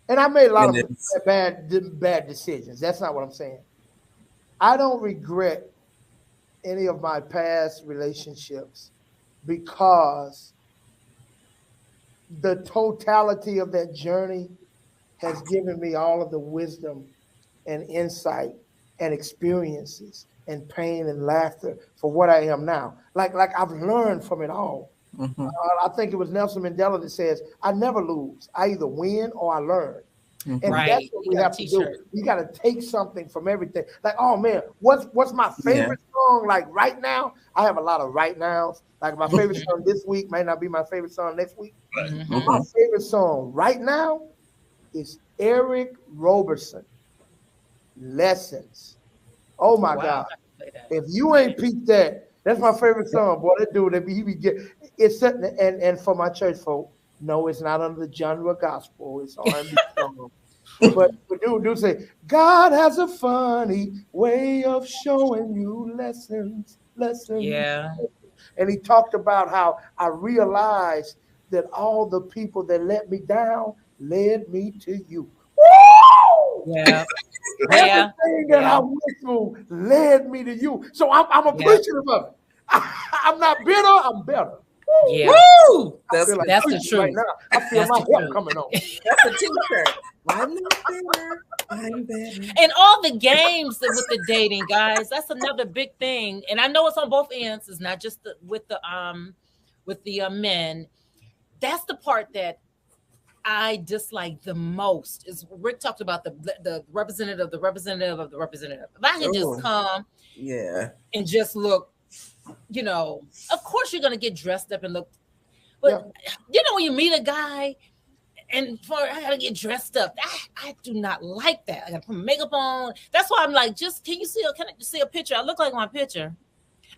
and I made a lot of It is. bad decisions. That's not what I'm saying. I don't regret any of my past relationships because the totality of that journey has given me all of the wisdom and insight and experiences and pain and laughter for what I am now. Like I've learned from it all. Mhm. I think it was Nelson Mandela that says, I never lose. I either win or I learn. And Right. that's what we You got a have to do. t-shirt. You got to take something from everything. Like, oh man, what's my favorite song? Like right now, I have a lot of right nows. Like my favorite song this week might not be my favorite song next week. Mhm. My favorite song right now is Eric Roberson, Lessons. Oh my Wow, God. I can play that. If you ain't peeped that, that's my favorite song. Boy, that dude, he be get it's and for my church folk, no, it's not under the genre gospel. It's R&B song. But dude say, God has a funny way of showing you lessons. Yeah. And he talked about how I realized that all the people that let me down led me to you. Woo! Yeah. Yeah. Everything that I went through led me to you. So I'm appreciative of it. I'm not bitter, I'm better. Yeah. Woo! I That's feel like That's the preaching right truth. now. I feel That's my the help truth. coming on. a t-shirt. I'm not better. I'm better. And all the games with the dating, guys, that's another big thing. And I know it's on both ends. It's not just with the men. That's the part that I dislike the most. Is Rick talked about the representative of the representative of the representative. If I can Ooh. just come Yeah. and just look, of course you're gonna get dressed up and look, but when you meet a guy and I gotta get dressed up. I do not like that. I gotta put makeup on. That's why I'm like, can I see a picture? I look like my picture.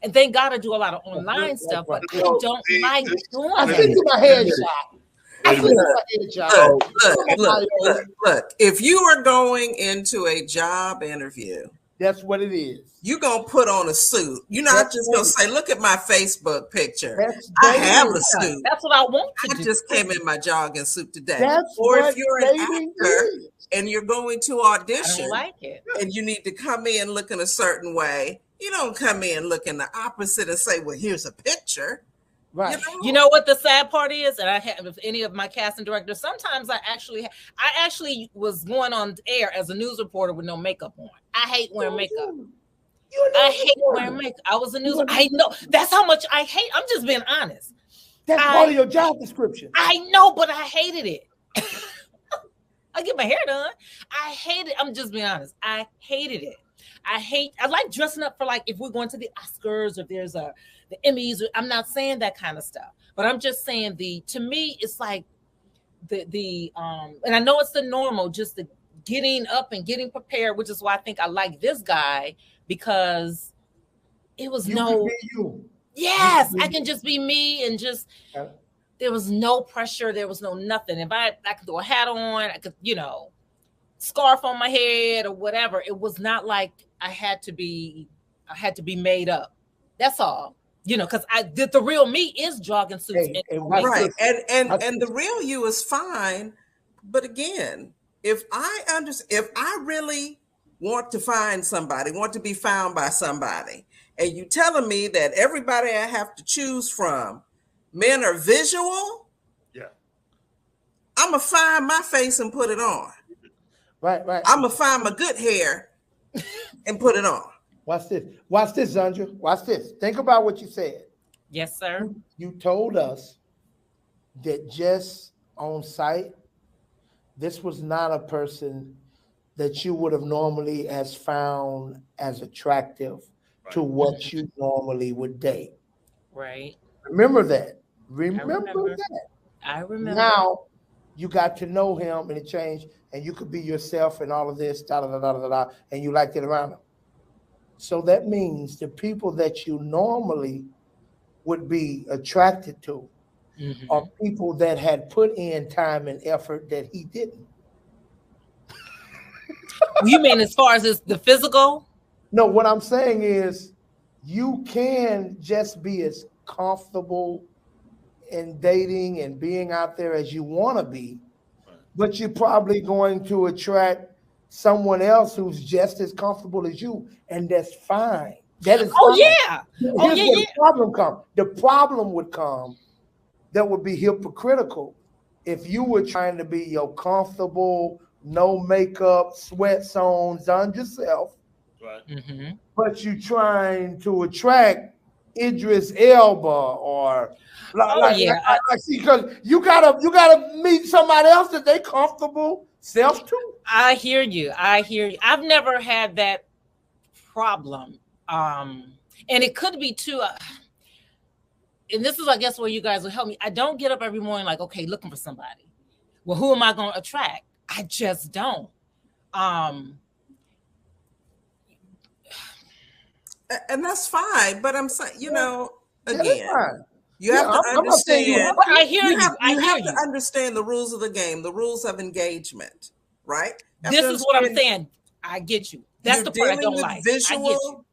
And thank God I do a lot of online stuff, but I don't like doing I that. see you my headshot. I see you my headshot. Look. If you are going into a job interview, that's what it is. You're going to put on a suit. You're not just going to say, look at my Facebook picture. That's I have a suit. That's what I want to I do. just came in my jogging suit today. That's or what if you're an dating actor is. and you're going to I audition don't like it. and you need to come in looking a certain way, you don't come in looking the opposite and say, well, here's a picture. Right. You know what the sad part is? And I have, if any of my casting directors, sometimes I actually was going on air as a news reporter with no makeup on. I hate wearing makeup. I hate wearing makeup. I was a news. I know. That's how much I hate. I'm just being honest. That's part of your job description. I know, but I hated it. I get my hair done. I hate it. I'm just being honest. I hated it. I like dressing up for, like, if we're going to the Oscars or if there's the Emmys. I'm not saying that kind of stuff, but I'm just saying to me, it's like the and I know it's the normal, just the getting up and getting prepared, which is why I think I like this guy, because it was yes, I can just be me and just, there was no pressure. There was no nothing. If I could throw a hat on, I could, scarf on my head or whatever. It was not like I had to be made up. That's all, because the real me is jogging suits. Right. And the real you is fine. But again, if I really want to find somebody, want to be found by somebody, and you telling me that everybody I have to choose from, men are visual, I'm going to find my face and put it on. Right. I'm going to find my good hair and put it on. Watch this, Zandra. Watch this. Think about what you said. Yes, sir. You told us that just on site, this was not a person that you would have normally as found as attractive to what you normally would date. Right. Remember that. I remember. Now you got to know him and it changed, and you could be yourself and all of this, and you liked it around him. So that means the people that you normally would be attracted to are people that had put in time and effort that he didn't. You mean as far as the physical? No, what I'm saying is you can just be as comfortable in dating and being out there as you want to be, but you're probably going to attract someone else who's just as comfortable as you, and that's fine. That is Oh fine. yeah. Oh Here's yeah, where yeah. the problem comes. The problem would come that would be hypocritical if you were trying to be your comfortable, no makeup, sweats on, done yourself, Right. Mm-hmm. but you trying to attract Idris Elba or because you gotta meet somebody else that they comfortable self too. I hear you. I've never had that problem. And it could be too. And this is, I guess, where you guys will help me. I don't get up every morning like, okay, looking for somebody. Well, who am I going to attract? I just don't. And that's fine. But I'm saying, you know, again, you Yeah, have to understand. I hear you. You have to understand the rules of the game, the rules of engagement, right? This is what I'm saying. I get you. That's the part I don't like. Visual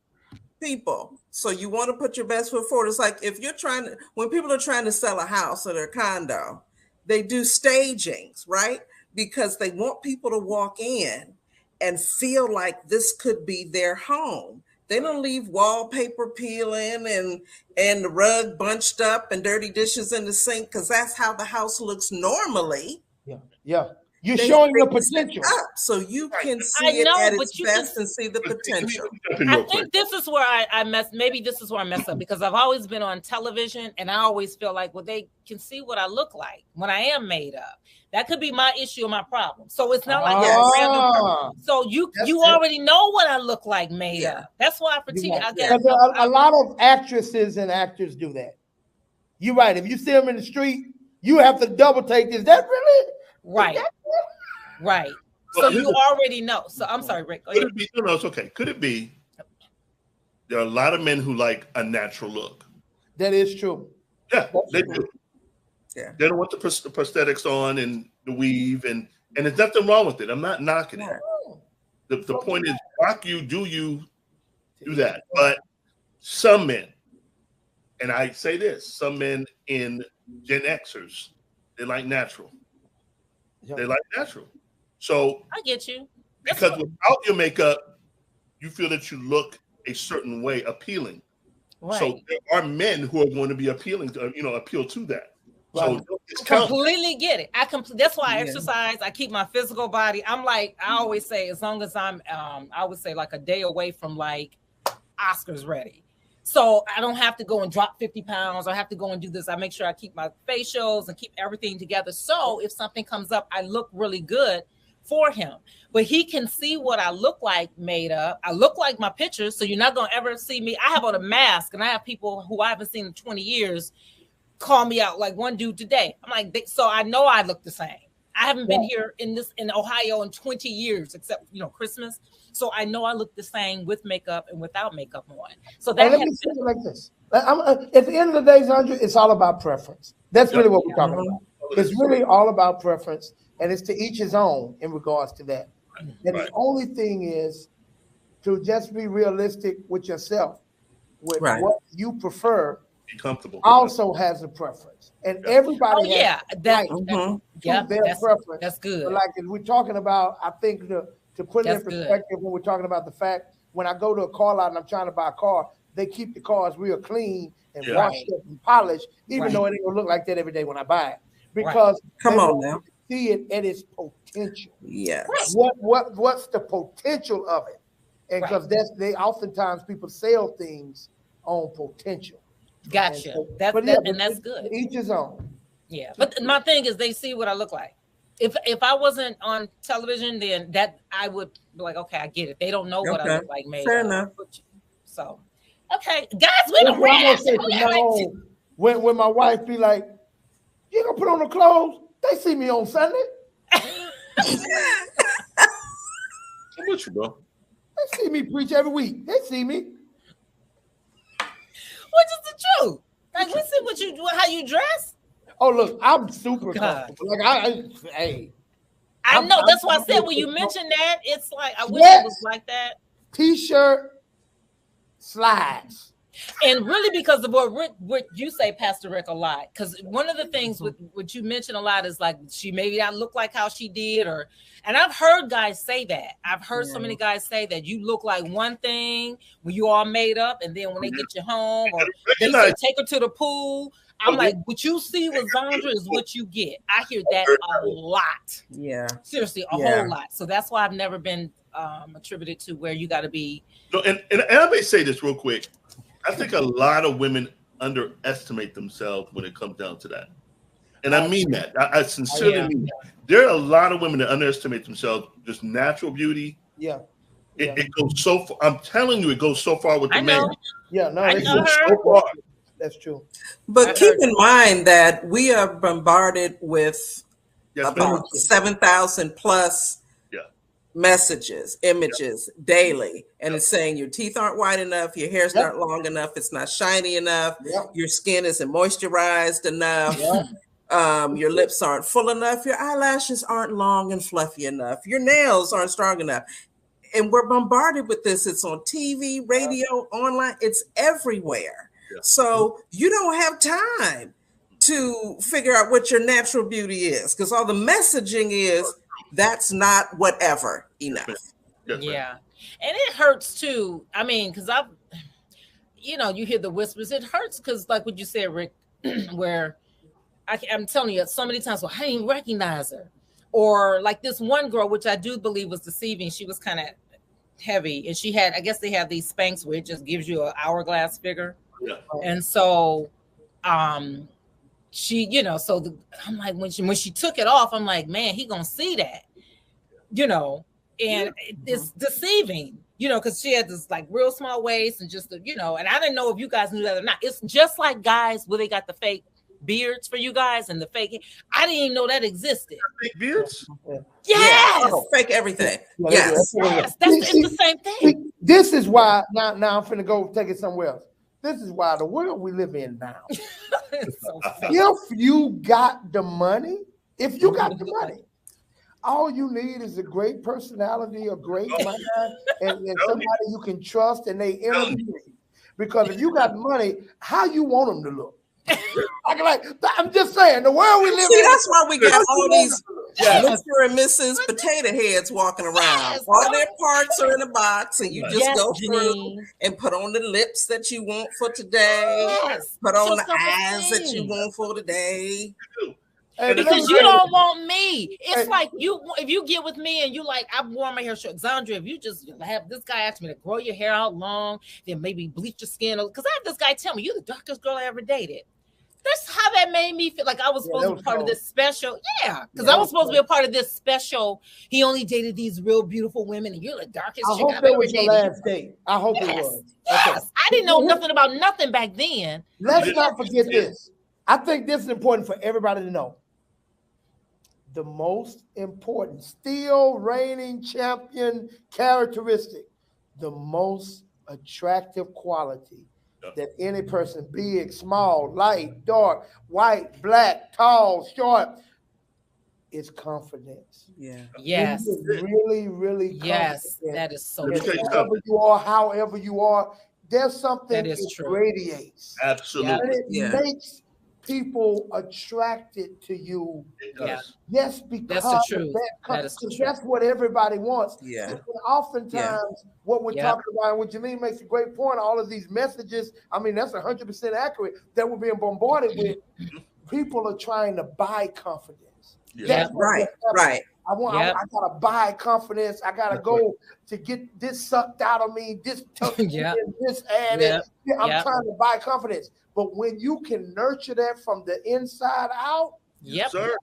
people. So you want to put your best foot forward. It's like if you're trying to, when people are trying to sell a house or their condo, they do stagings, right? Because they want people to walk in and feel like this could be their home. They don't leave wallpaper peeling and the rug bunched up and dirty dishes in the sink because that's how the house looks normally. Yeah. You're showing your potential. So you can see it at its best and see the potential. I think this is where I mess. Maybe this is where I mess up because I've always been on television and I always feel like, well, they can see what I look like when I am made up. That could be my issue or my problem. So it's not like that random. So you already know what I look like made up. That's why for TV, I guess a lot of actresses and actors do that. You're right. If you see them in the street, you have to double take this. That really right. Right. So you already know. So I'm sorry, Rick. Could it be? No, it's okay. Could it be? There are a lot of men who like a natural look. That is true. Yeah, they do. Yeah, they don't want the prosthetics on and the weave, and there's nothing wrong with it. I'm not knocking it. The point is, rock you, do that. But some men, and I say this, some men in Gen Xers, they like natural. They like natural. So I get you. Because without your makeup, you feel that you look a certain way, appealing. Right. So there are men who are going to be appealing to, appeal to that. Right. So completely get it. That's why I exercise. I keep my physical body. I'm like, I always say, as long as I'm, I would say like a day away from like Oscars ready. So I don't have to go and drop 50 pounds. I have to go and do this. I make sure I keep my facials and keep everything together. So if something comes up, I look really good for him. But he can see what I look like made up. I look like my pictures. So you're not going to ever see me. I have on a mask and I have people who I haven't seen in 20 years call me out, like one dude today. I'm like, so I know I look the same. I haven't been here in Ohio in 20 years, except, Christmas. So I know I look the same with makeup and without makeup on. So that let me say it like this. At the end of the day, Sandra, it's all about preference. That's really what we're talking about. It's really all about preference, and it's to each his own in regards to that. And the only thing is to just be realistic with yourself, with what you prefer. Be comfortable. Also has a preference, and everybody has their preference. That's good. But like if we're talking about, I think to put it in perspective, when we're talking about the fact when I go to a car lot and I'm trying to buy a car, they keep the cars real clean and washed up and polished, even though it ain't gonna look like that every day when I buy it. Because come on now, see it at its potential. Yes. What's the potential of it? And because they oftentimes people sell things on potential. Gotcha. So, and that's good. Each his own. Yeah, but my thing is they see what I look like. If I wasn't on television, then that I would be like, okay, I get it. They don't know what I look like. Fair enough. So, okay, guys, we don't when my wife be like, "You gonna put on the clothes?" They see me on Sunday. I'm with you, bro. They see me preach every week. They see me. What is the truth? Like we see how you dress. Oh look, I'm super comfortable. Like I know. That's why I said when you mentioned that, it's like I wish it was like that. T-shirt, slides. And really, because of what you say, Pastor Rick, a lot. Because one of the things with what you mention a lot is like she maybe not look like how she did, and I've heard guys say that. I've heard so many guys say that you look like one thing when you all made up, and then when they get you home, or they say take her to the pool. I'm like, what you see with Zandra is what you get. I hear that a lot. Yeah, seriously, a whole lot. So that's why I've never been attributed to where you got to be. No, and I may say this real quick. I think a lot of women underestimate themselves when it comes down to that. And I mean that. I sincerely mean that. There are a lot of women that underestimate themselves, just natural beauty. Yeah. It goes so far. I'm telling you, it goes so far with the men. Yeah, no, it goes so far. That's true. But keep in mind that we are bombarded with about 7,000 plus messages, images daily, and it's saying your teeth aren't white enough, your hair's not long enough, it's not shiny enough, your skin isn't moisturized enough, your lips aren't full enough, your eyelashes aren't long and fluffy enough, your nails aren't strong enough. And we're bombarded with this. It's on TV, radio, online, it's everywhere. So you don't have time to figure out what your natural beauty is, because all the messaging is that's not whatever enough. Yeah. And it hurts too. I mean, because you hear the whispers. It hurts because, like what you said, Rick, where I'm telling you so many times, well, I didn't recognize her. Or like this one girl, which I do believe was deceiving. She was kind of heavy, and she had, I guess they have these Spanx where it just gives you an hourglass figure. Yeah. And so, she, I'm like, when she took it off, I'm like, man, he gonna see that, and it's deceiving, because she had this like real small waist and just, and I didn't know if you guys knew that or not. It's just like guys where they got the fake beards for you guys and the fake. I didn't even know that existed. Fake beards? Yes. Fake everything. Yes. It's the same thing. This is why now I'm finna go take it somewhere else. This is why the world we live in now. If you got the money, all you need is a great personality, a great mind, and somebody you can trust, and they interview you. Because if you got money, how you want them to look? I'm just saying, the world we live in. That's why we got all these Mr. and Mrs. Potato Heads walking around. All their parts are in a box, and you just go through and put on the lips that you want for today. Put on the eyes that you want for today. Because you don't want me. It's like if you get with me and you like, I've worn my hair short. Zandra, if you just have this guy ask me to grow your hair out long, then maybe bleach your skin. Because I have this guy tell me, you're the darkest girl I ever dated. That's how that made me feel. Like I was supposed to be part of this special. Yeah, because I was supposed to be a part of this special. He only dated these real beautiful women, and you're the darkest chick I've ever dated. Last date. I hope it was. Yes, okay. I didn't know nothing about nothing back then. Let's not forget this. I think this is important for everybody to know. The most important, still reigning champion characteristic, the most attractive quality that any person, big, small, light, dark, white, black, tall, short, is confidence. Yeah. Yes. Really, really yes. That is so true. Wherever you are, however you are, there's something that radiates. Absolutely. And it makes people attracted to you. Yes, because that's the truth. That's what everybody wants. Yeah. And oftentimes, what we're talking about, and what Janine makes a great point, all of these messages, I mean, that's 100% accurate, that we're being bombarded with. People are trying to buy confidence. Yeah. Right. I gotta buy confidence. I gotta go to get this sucked out of me, this tough, this added. I'm trying to buy confidence. But when you can nurture that from the inside out,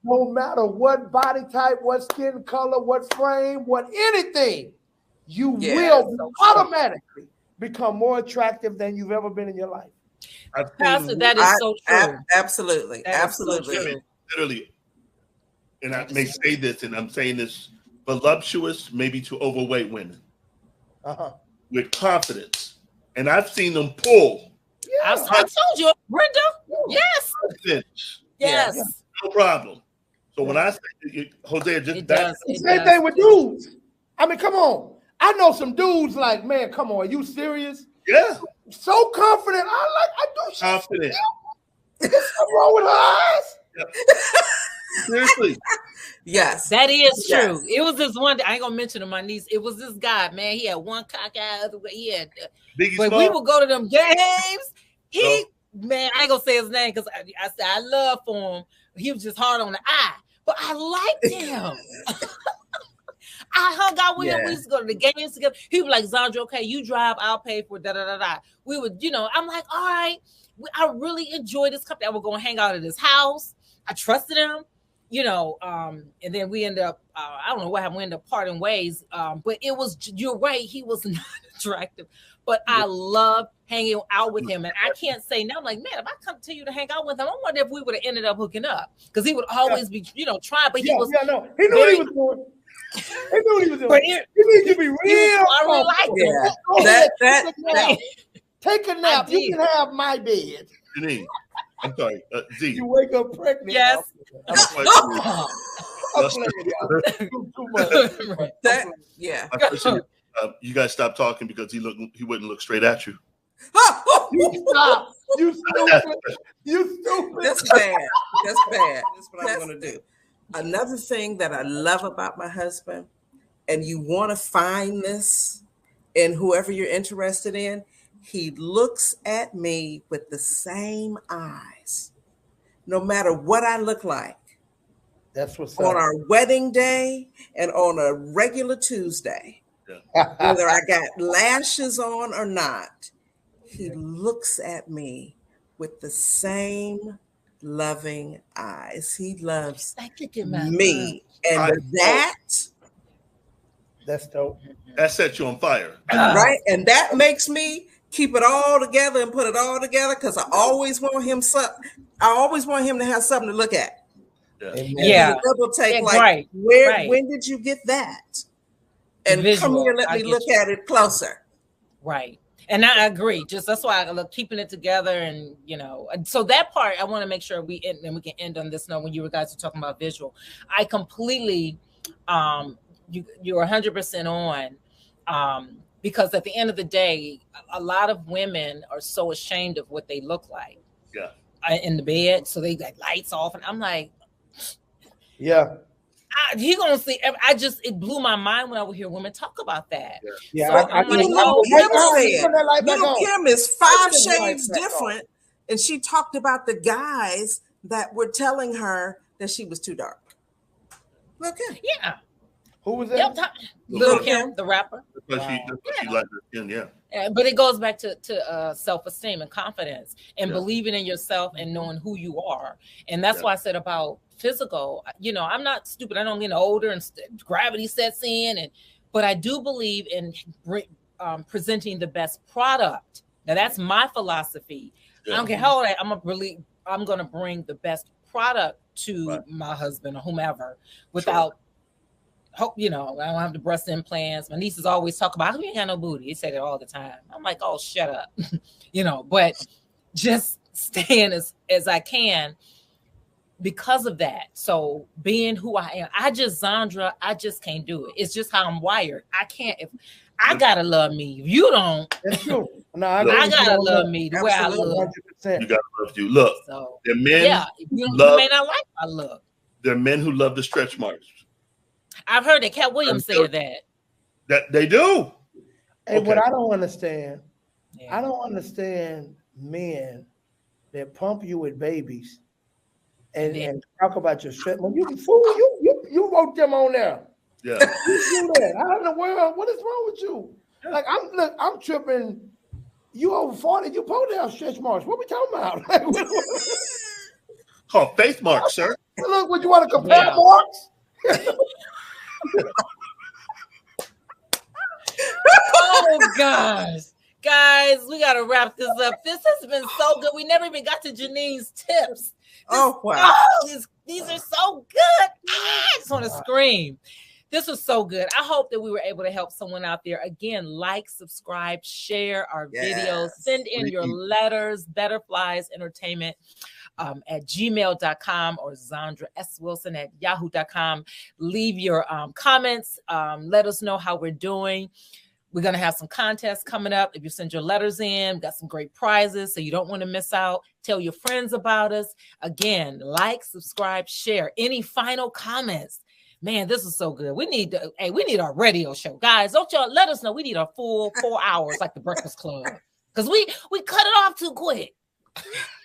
no matter what body type, what skin color, what frame, what anything, you will automatically become more attractive than you've ever been in your life. Pastor, that is so true. Absolutely. Absolutely. Literally. And I may say this, and I'm saying this, voluptuous, maybe to overweight women with confidence. And I've seen them pull. I told you, Brenda. Yes. Yes. No problem. So when I say, Hosea, just same thing with dudes. I mean, come on. I know some dudes like, man, come on, are you serious? Yeah, So confident. I do. confident. There's something wrong with her eyes. Seriously. Yes. That is Yes. true. It was this one. I ain't gonna mention to my niece. It was this guy, man. He had one cock eye, other way. He had, Biggie but Small. we would go to them games. He, Oh. man, I ain't gonna say his name because I said I love for him. He was just hard on the eye, but I liked him. I hung out with him. We used to go to the games together. He was like, Zandra, okay, you drive, I'll pay for da da da da. We would, I'm like, all right. I really enjoyed this company. I would go and hang out at his house. I trusted him, and then we ended up, I don't know what happened, we ended up parting ways. But it was, you're right, he was not attractive. But I loved hanging out with him. And I can't say now, I'm like, man, if I continue to hang out with him, I wonder if we would have ended up hooking up. Because he would always be, trying, but he was. No. He knew what he was doing. He knew what he was doing. But He needs to be real. I really liked him. Yeah. Take a nap. You can have my bed. Janine, I'm sorry. Z. You wake up pregnant. Yes. I'm playing, y'all. Too much. Yeah. You guys stop talking because he wouldn't look straight at you. You stop. You stupid. You stupid. That's bad. That's bad. That's what I'm going to do. Another thing that I love about my husband, and you want to find this in whoever you're interested in, he looks at me with the same eyes, no matter what I look like. That's what's on up. our wedding day and on a regular Tuesday. Yeah. Whether I got lashes on or not, he looks at me with the same loving eyes. He loves me. And that's dope. That sets you on fire. Right? And that makes me keep it all together and put it all together because I always want him to have something to look at. Yeah. Double take, when did you get that? And come here, let me look at it closer. Right. And I agree. Just that's why I love keeping it together. And, so that part, I want to make sure we can end on this note when you guys are talking about visual. I completely, you're 100% on, because at the end of the day, a lot of women are so ashamed of what they look like. Yeah. In the bed. So they got lights off. And I'm like, yeah. He gonna see. It blew my mind when I would hear women talk about that. Yeah, so Little Kim is 5 shades different, and she talked about the guys that were telling her that she was too dark. Little Kim. Yeah. Who was that? Yep. Little Kim, the rapper. That's why she liked her skin, yeah. But it goes back to self-esteem and confidence and believing in yourself and knowing who you are. And that's why I said about physical, I'm not stupid. I don't get older and gravity sets in, but I do believe in presenting the best product. Now that's my philosophy. I don't care how old I'm going to bring the best product to my husband or whomever without hope, I don't have the breast implants. My nieces always talk about, how you ain't got no booty. They say that all the time. I'm like, oh, shut up. But just staying as I can because of that. So being who I am, Zandra, I just can't do it. It's just how I'm wired. I can't, if I gotta love me. If you don't, that's true. No, I gotta love me the way I look. 100%. You gotta love you. Look, so, the men you may not like my look. There are men who love the stretch marks. I've heard that Cat Williams said that. That they do. Hey, what I don't understand, I don't understand men that pump you with babies and talk about your stretch. When you wrote them on there. Yeah. You do that. How in the world? What is wrong with you? Like I'm tripping. You over 40, you supposed to have stretch marks. What we talking about? Called face marks, sir. Look, would you want to compare marks? Oh gosh, guys, we gotta wrap this up. This has been so good. We never even got to Janine's tips. Oh wow, these are so good. I just want to scream. This was so good. I hope that we were able to help someone out there. Again, like, subscribe, share our videos, send in your letters, Betterflies Entertainment at gmail.com or Zandra S. Wilson at yahoo.com. Leave your comments. Let us know how we're doing. We're going to have some contests coming up. If you send your letters in, we've got some great prizes, so you don't want to miss out. Tell your friends about us. Again, like, subscribe, share. Any final comments? Man, this is so good. We need our radio show. Guys, don't y'all let us know. We need a full 4 hours like the Breakfast Club, because we cut it off too quick.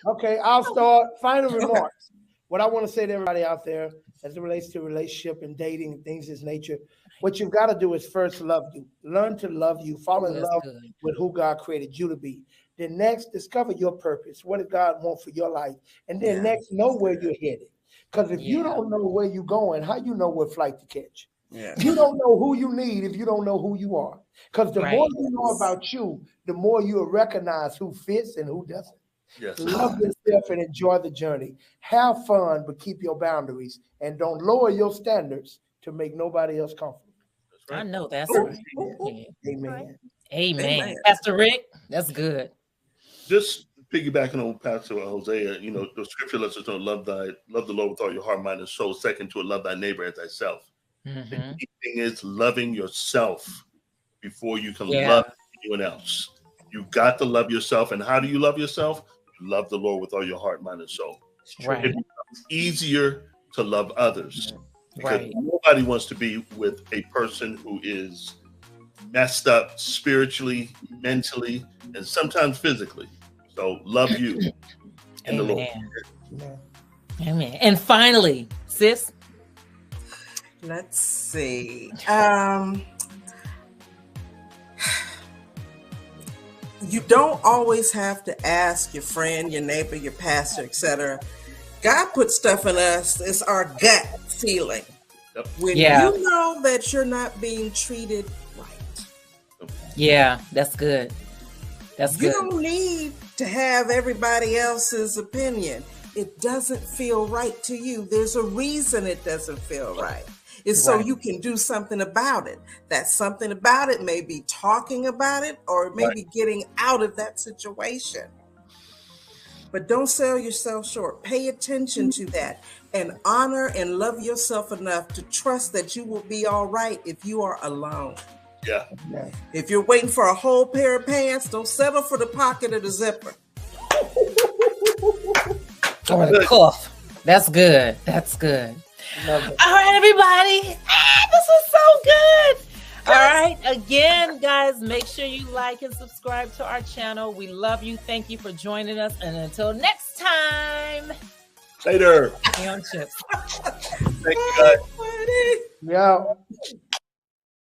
Okay, I'll start. Final remarks. What I want to say to everybody out there as it relates to relationship and dating and things of this nature, what you've got to do is first love you. Learn to love you. Fall in love with who God created you to be. Then next, discover your purpose. What does God want for your life? And then next, know where you're headed. Because if you don't know where you're going, how you know what flight to catch? Yeah. You don't know who you need if you don't know who you are. Because the more you know about you, the more you'll recognize who fits and who doesn't. Yes. Love yourself and enjoy the journey. Have fun, but keep your boundaries. And don't lower your standards to make nobody else comfortable. Right. I know that's right. Amen. Amen. Pastor Rick, that's good. Just piggybacking on Pastor Hosea, you know, the scripture lets us know love the Lord with all your heart, mind, and soul. Second to it, love thy neighbor as thyself. The key thing is loving yourself before you can love anyone else. You got to love yourself. And how do you love yourself? You love the Lord with all your heart, mind, and soul. Right. It becomes easier to love others because nobody wants to be with a person who is messed up spiritually, mentally, and sometimes physically. So love you and the Lord. Amen. And finally, sis. Let's see. You don't always have to ask your friend, your neighbor, your pastor, etc. God put stuff in us. It's our gut feeling. Yep. When you know that you're not being treated right. Yeah, that's good. That's good. You don't need to have everybody else's opinion. It doesn't feel right to you. There's a reason it doesn't feel right. It's so you can do something about it. That something about it may be talking about it or maybe getting out of that situation. But don't sell yourself short. Pay attention to that and honor and love yourself enough to trust that you will be all right if you are alone. Yeah. If you're waiting for a whole pair of pants, don't settle for the pocket or the zipper. Or the cuff. That's good. That's good. All right, everybody. This was so good. All right. Again, guys, make sure you like and subscribe to our channel. We love you. Thank you for joining us. And until next time. Later. On chips. Thank you, guys. Yeah.